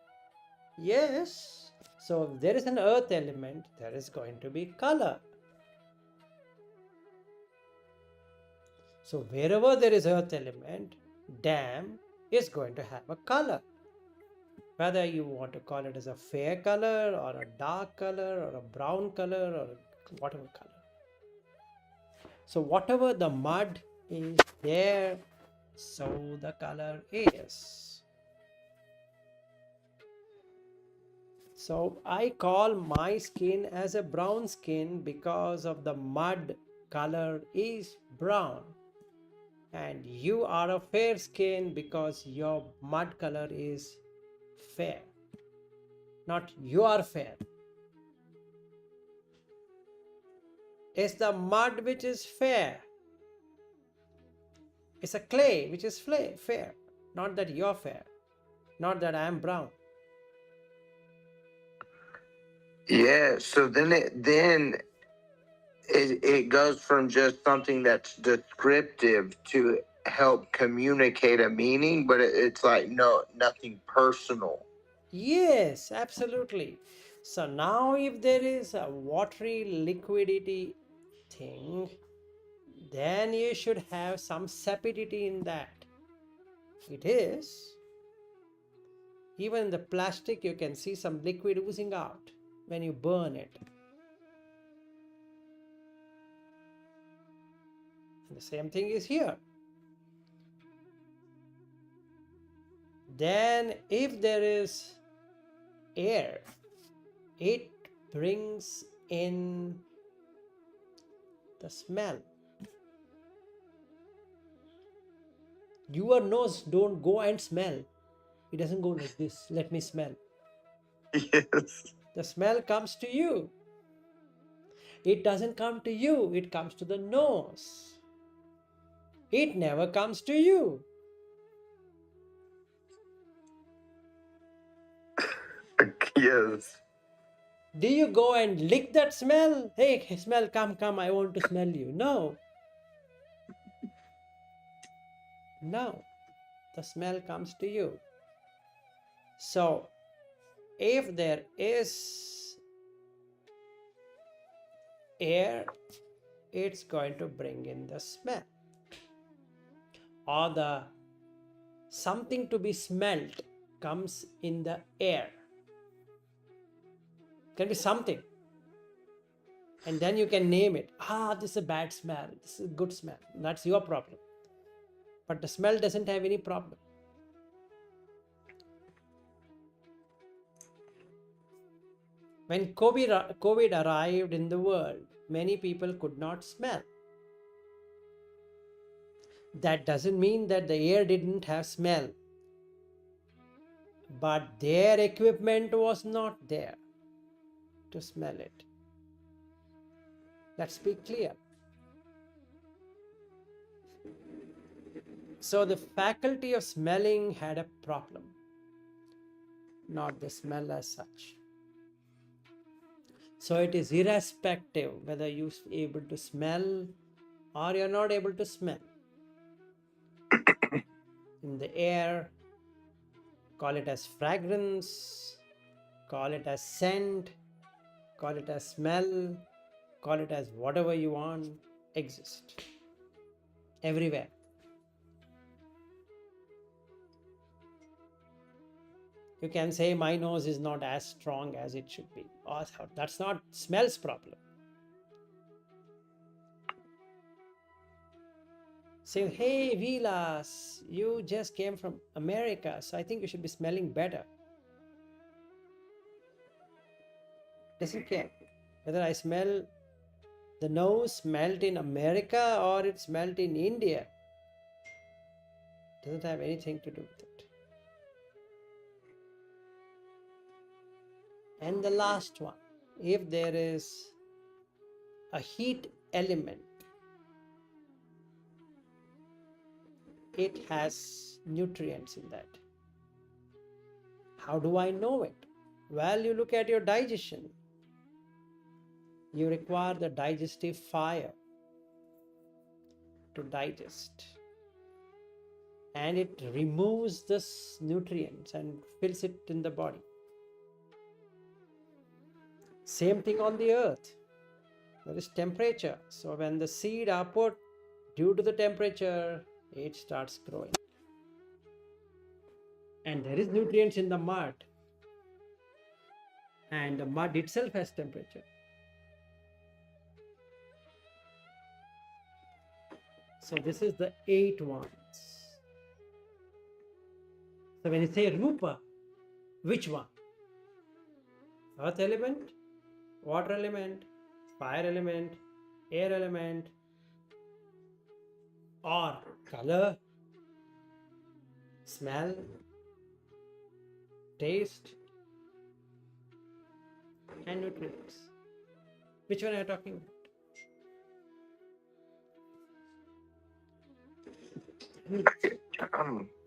A: Yes. So if there is an earth element, there is going to be color. So wherever there is earth element, dam is going to have a color. Whether you want to call it as a fair color or a dark color or a brown color or whatever color. So whatever the mud is there, so the color is. So I call my skin as a brown skin because of the mud color is brown. And you are a fair skin because your mud color is fair. Not you are fair. It's the mud which is fair. It's a clay which is fair. Not that you're fair. Not that I am brown.
B: Yeah, so then it goes from just something that's descriptive to help communicate a meaning, but it's like nothing personal.
A: Yes, absolutely. So now if there is a watery liquidity thing, then you should have some sapidity in that. It is. Even in the plastic, you can see some liquid oozing out when you burn it. And the same thing is here. Then if there is air, it brings in the smell. Your nose don't go and smell. It doesn't go like this. Let me smell.
B: Yes.
A: The smell comes to you. It doesn't come to you. It comes to the nose. It never comes to you.
B: Yes.
A: Do you go and lick that smell? Hey, smell, come, I want to smell you. No. No. The smell comes to you. So, If there is air, it's going to bring in the smell, or the something to be smelt comes in the air. Can be something, and then you can name it. This is a bad smell, this is a good smell. That's your problem, but the smell doesn't have any problem. When COVID arrived in the world, many people could not smell. That doesn't mean that the air didn't have smell, but their equipment was not there to smell it. Let's be clear. So the faculty of smelling had a problem, not the smell as such. So it is irrespective whether you're able to smell or you're not able to smell. In the air, call it as fragrance, call it as scent, call it as smell, call it as whatever you want, exist everywhere. You can say my nose is not as strong as it should be. Oh, that's not smell's problem. Say, hey Vilas, you just came from America, so I think you should be smelling better. Doesn't care whether I smell, the nose smelled in America or it smelled in India. Doesn't have anything to do with it. And the last one, if there is a heat element, it has nutrients in that. How do I know it? Well, you look at your digestion. You require the digestive fire to digest. And it removes the nutrients and fills it in the body. Same thing on the earth. There is temperature. So when the seed are put, due to the temperature, it starts growing. And there is nutrients in the mud. And the mud itself has temperature. So this is the 8 ones. So when you say Rupa, which one? Earth element, water element, fire element, air element, or color, smell, taste, and nutrients. Which one are you talking about?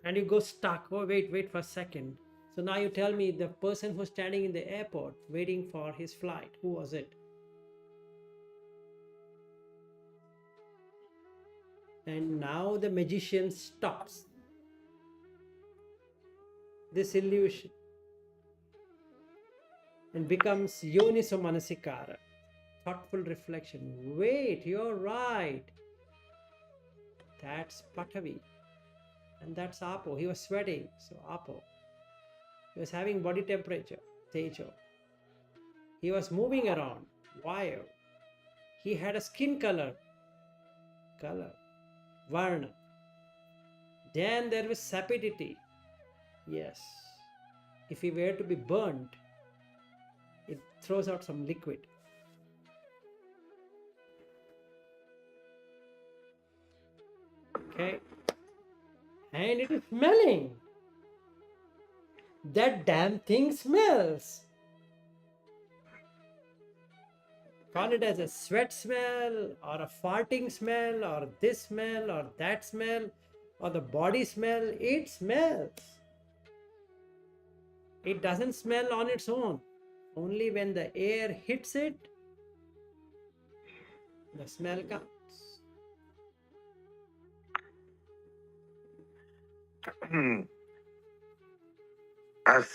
A: And you go stuck. Oh, wait for a second. So now you tell me the person who's standing in the airport waiting for his flight, who was it? And now the magician stops this illusion and becomes yoniso manasikara, thoughtful reflection. Wait, you're right. That's Patavi. And that's Apo. He was sweating, so Apo. He was having body temperature, Tejo. He was moving around, Vayu. He had a skin color, Varna. Then there was sapidity. Yes. If he were to be burnt, it throws out some liquid. Okay. And it is smelling. That damn thing smells. Call it as a sweat smell, or a farting smell, or this smell, or that smell, or the body smell. It smells. It doesn't smell on its own. Only when the air hits it, the smell comes.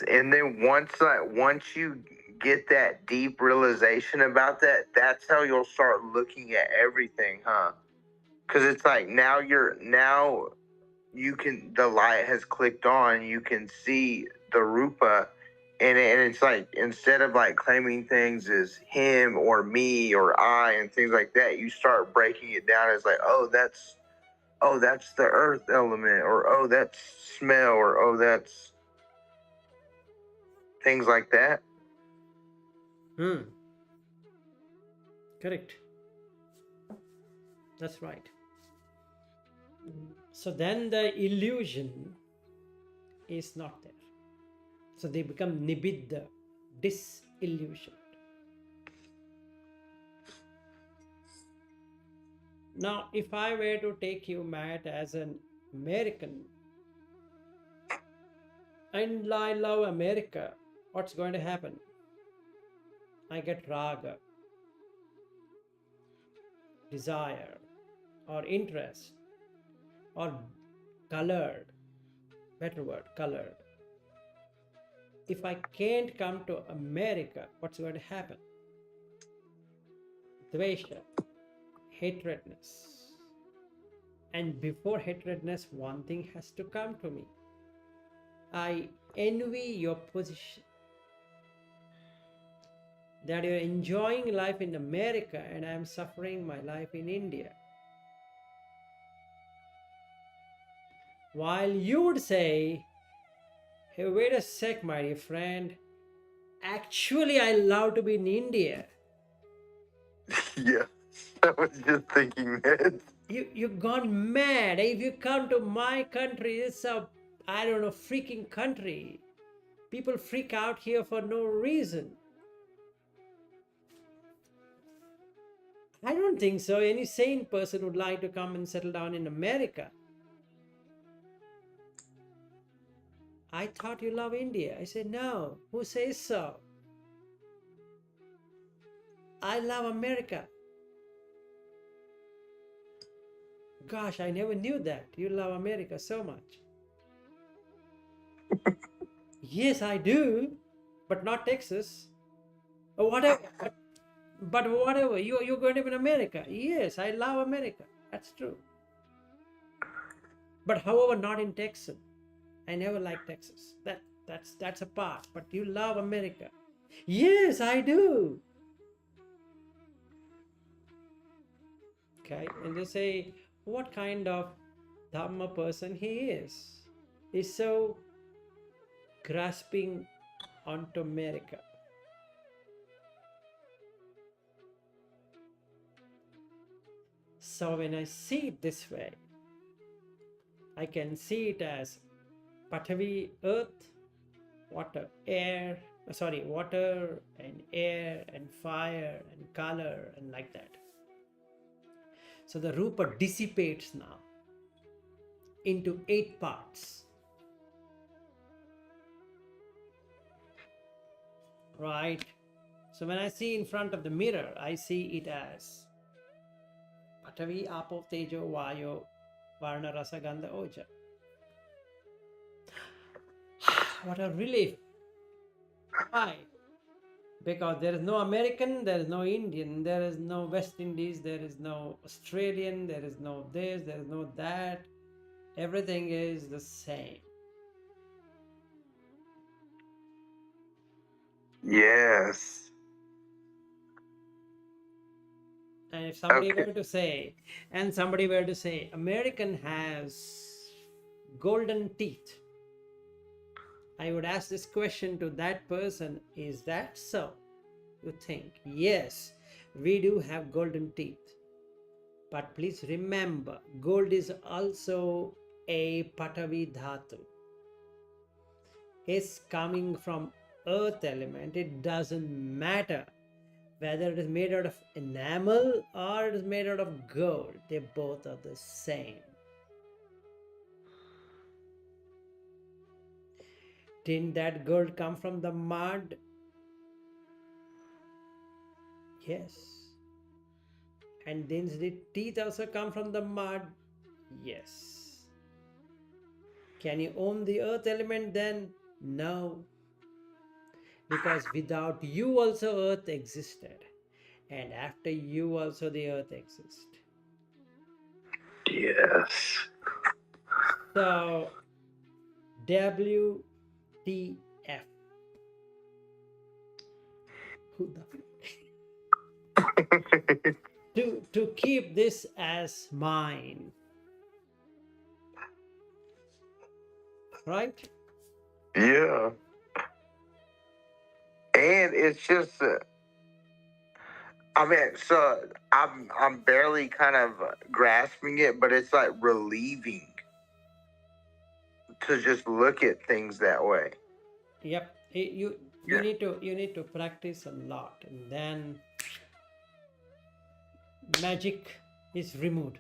B: And then once you get that deep realization about that, that's how you'll start looking at everything, huh? Because it's like now you can, the light has clicked on, you can see the rupa, and it's like, instead of like claiming things as him or me or I and things like that, you start breaking it down as like, oh that's the earth element, or oh that's smell, or oh that's things like that.
A: Correct. That's right. So then the illusion is not there. So they become nibbida, disillusioned. Now, if I were to take you, Matt, as an American, and I love America, what's going to happen? I get raga, desire, or interest, or colored, better word, colored. If I can't come to America, what's going to happen? Dvesha, hatredness. And before hatredness, one thing has to come to me. I envy your position, that you're enjoying life in America and I'm suffering my life in India. While you would say, hey, wait a sec, my dear friend, actually I love to be in India.
B: Yeah, I was just thinking that.
A: You've gone mad. If you come to my country, it's a, I don't know, freaking country. People freak out here for no reason. I don't think so. Any sane person would like to come and settle down in America. I thought you love India. I said, no. Who says so? I love America. Gosh, I never knew that. You love America so much. Yes, I do, but not Texas. Or whatever. But whatever, you're going to be in America. Yes, I love America. That's true. But however, not in Texas. I never liked Texas. That's a part. But you love America. Yes, I do. Okay, and they say, what kind of Dhamma person he is? He's so grasping onto America. So when I see it this way, I can see it as Pathavi, earth, water, air, water and air and fire and color and like that. So the Rupa dissipates now into 8 parts. Right? So when I see in front of the mirror, I see it as Pathavi, Apo, Tejo, Vayo, Varna, Rasa, Gandha, Oja. What a relief. Why? Because there is no American, there is no Indian, there is no West Indies, there is no Australian, there is no this, there is no that. Everything is the same.
B: Yes.
A: And if somebody were to say, American has golden teeth, I would ask this question to that person, is that so? You think, yes, we do have golden teeth. But please remember, gold is also a Patavi Dhatu. It's coming from earth element. It doesn't matter whether it is made out of enamel or it is made out of gold. They both are the same. Didn't that gold come from the mud? Yes. And didn't the teeth also come from the mud? Yes. Can you own the earth element then? No, because without you also earth existed, and after you also the earth exists.
B: Yes.
A: So WTF. Who the to keep this as mine, right?
B: Yeah. And it's just, I mean, so I'm barely kind of grasping it, but it's like relieving to just look at things that way.
A: Yep. You
B: Yeah.
A: need to practice a lot, and then magic is removed.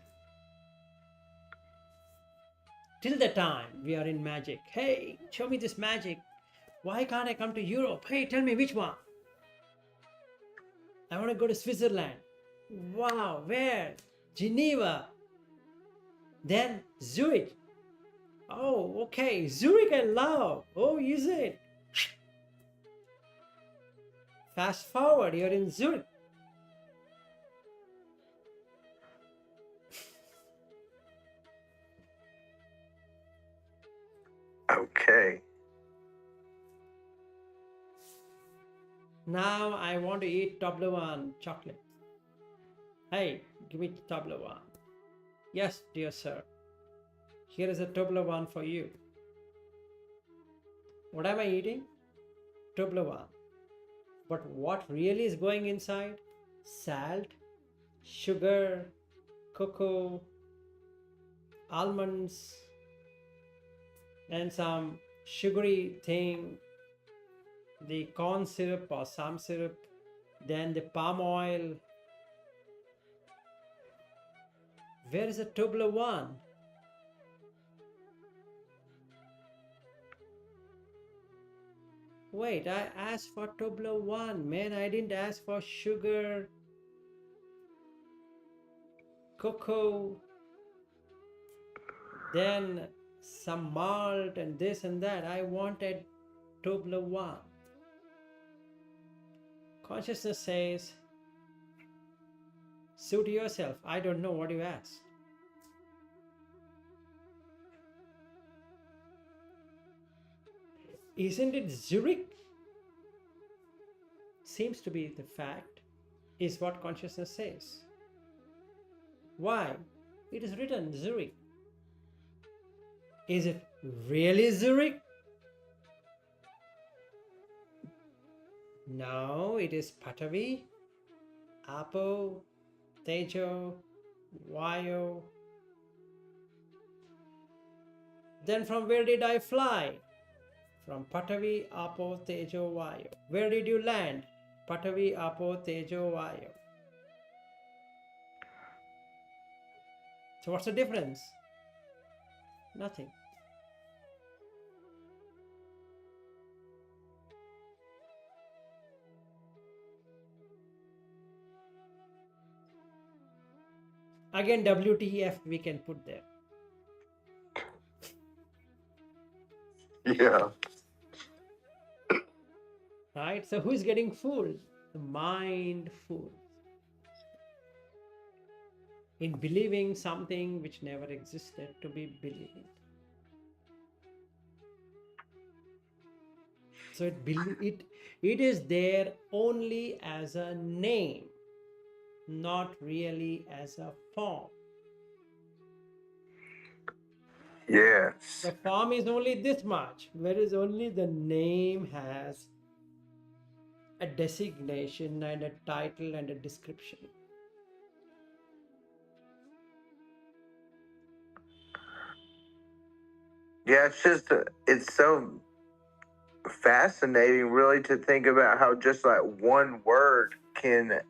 A: Till the time we are in magic, hey, show me this magic. Why can't I come to Europe? Hey, tell me which one. I want to go to Switzerland. Wow, where? Geneva. Then Zurich. Oh, okay. Zurich I love. Oh, is it? Fast forward, you're in Zurich.
B: Okay.
A: Now I want to eat Toblerone chocolate. Hey, give me Toblerone. Yes, dear sir. Here is a Toblerone for you. What am I eating? Toblerone. But what really is going inside? Salt, sugar, cocoa, almonds, and some sugary thing, the corn syrup or some syrup, then the palm oil. Where is the Toblerone? Wait, I asked for Toblerone, man. I didn't ask for sugar, cocoa, then some malt and this and that. I wanted Toblerone. Consciousness says, suit yourself. I don't know what you asked. Isn't it Zurich? Seems to be the fact, is what consciousness says. Why? It is written Zurich. Is it really Zurich? No, it is Patavi, Apo, Tejo, Vayo. Then from where did I fly? From Patavi, Apo, Tejo, Vayo. Where did you land? Patavi, Apo, Tejo, Vayo. So what's the difference? Nothing. Again, WTF we can put there.
B: Yeah.
A: Right? So who is getting fooled? The mind fooled. In believing something which never existed to be believed. So it is there only as a name, not really as a form.
B: Yes.
A: The form is only this much, whereas only the name has a designation and a title and a description.
B: Yeah, it's so fascinating really to think about how just like one word can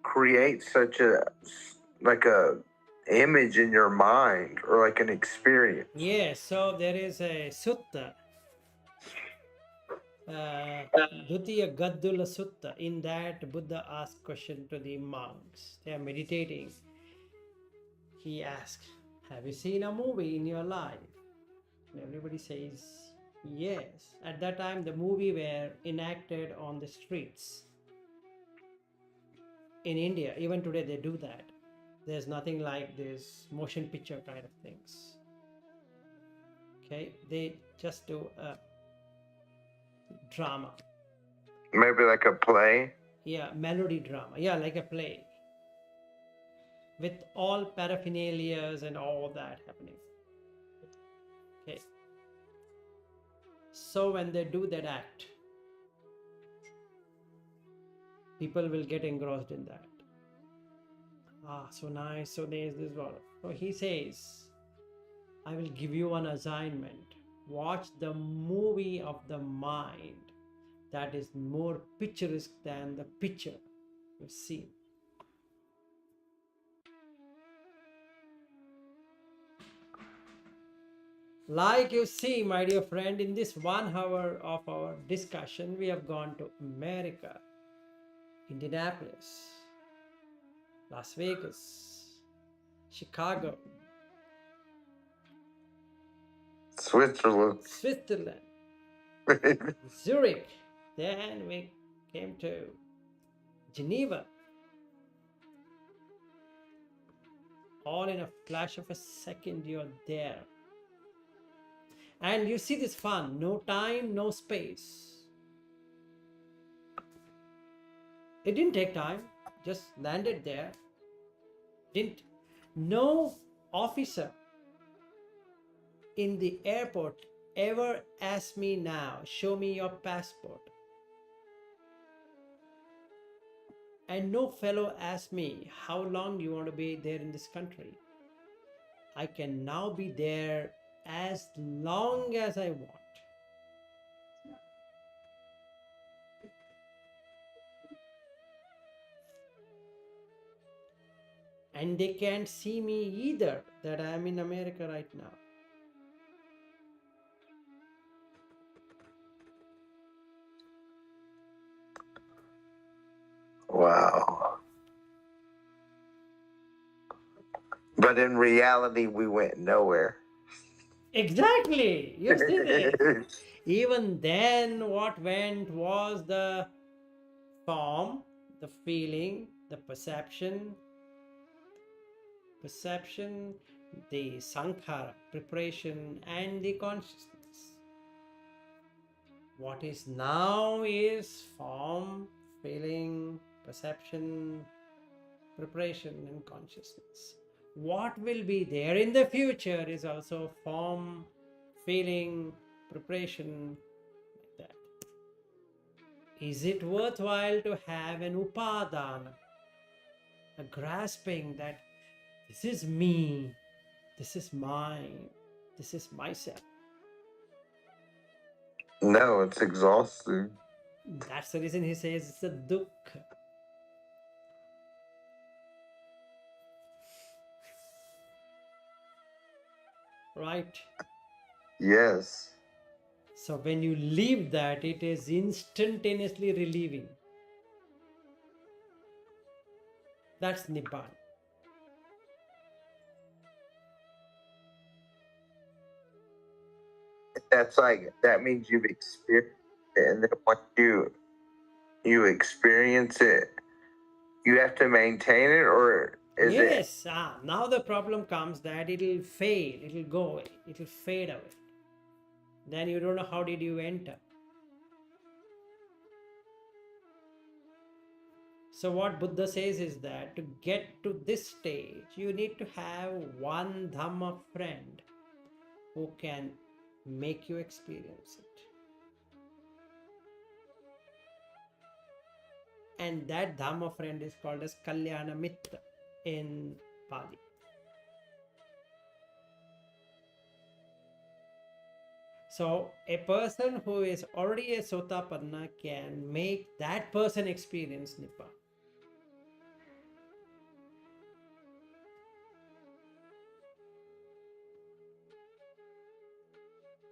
B: create such a image in your mind or like an experience.
A: Yes, so there is a sutta, Dutiya Gaddula Sutta. In that, Buddha asked question to the monks. They are meditating. He asked, have you seen a movie in your life? And everybody says Yes, at that time the movie were enacted on the streets in India. Even today they do that. There's nothing like this motion picture kind of things. Okay, they just do a drama.
B: Maybe like a play.
A: Yeah, melody drama. Yeah, like a play with all paraphernalias and all that happening. Okay. So when they do that act, people will get engrossed in that. Ah, so nice. So there's this one. So he says, I will give you one assignment. Watch the movie of the mind that is more picturesque than the picture you see. Like you see, my dear friend, in this 1 hour of our discussion, we have gone to America, Indianapolis, Las Vegas, Chicago,
B: Switzerland.
A: Switzerland, Zurich. Then we came to Geneva. All in a flash of a second, you're there. And you see this fun, no time, no space. It didn't take time, just landed there. No officer in the airport ever asked me now, show me your passport. And no fellow asked me, how long do you want to be there in this country? I can now be there as long as I want. And they can't see me either that I am in America right now.
B: Wow. But in reality, we went nowhere.
A: Exactly. You see this. Even then, what went was the form, the feeling, the perception, the sankhara, preparation, and the consciousness. What is now is form, feeling, perception, preparation, and consciousness. What will be there in the future is also form, feeling, preparation, like that. Is it worthwhile to have an upadana, a grasping that this is me, this is mine, this is myself?
B: No, it's exhausting.
A: That's the reason he says it's a dukkha. Right?
B: Yes.
A: So when you leave that, it is instantaneously relieving. That's Nibbana.
B: That's like, that means you've experienced it, and then once you experience it, you have to maintain it, or is it?
A: Yes, now the problem comes that it'll fade, it'll go away, it'll fade away. Then you don't know how did you enter. So what Buddha says is that to get to this stage, you need to have one Dhamma friend who can make you experience it. And that Dhamma friend is called as Kalyana Mitra in Pali. So a person who is already a Sotapanna can make that person experience Nibbana.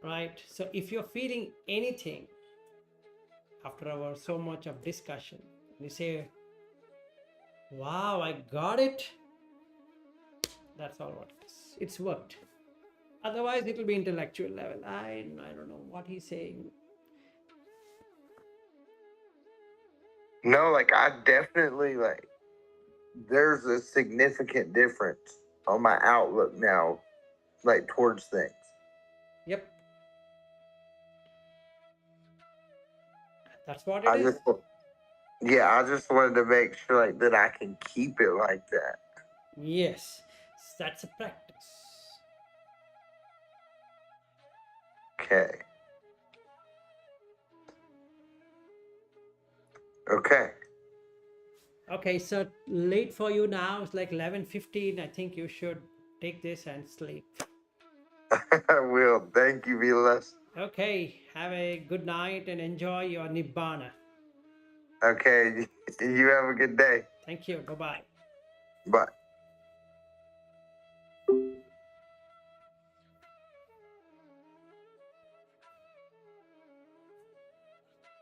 A: Right? So if you're feeling anything after our so much of discussion, you say, wow, I got it. That's all what it is. It's worked. Otherwise, it will be intellectual level. I don't know what he's saying.
B: No, like I definitely like. There's a significant difference on my outlook now, like towards things.
A: Yep. That's what it is.
B: I just wanted to make sure like that I can keep it like that.
A: Yes, that's a practice.
B: Okay. Okay.
A: Okay, so late for you now. It's like 11:15. I think you should take this and sleep.
B: I will. Thank you, Vilas.
A: Okay, have a good night and enjoy your Nibbana.
B: Okay. You have a good day.
A: Thank you. Bye-bye.
B: Bye.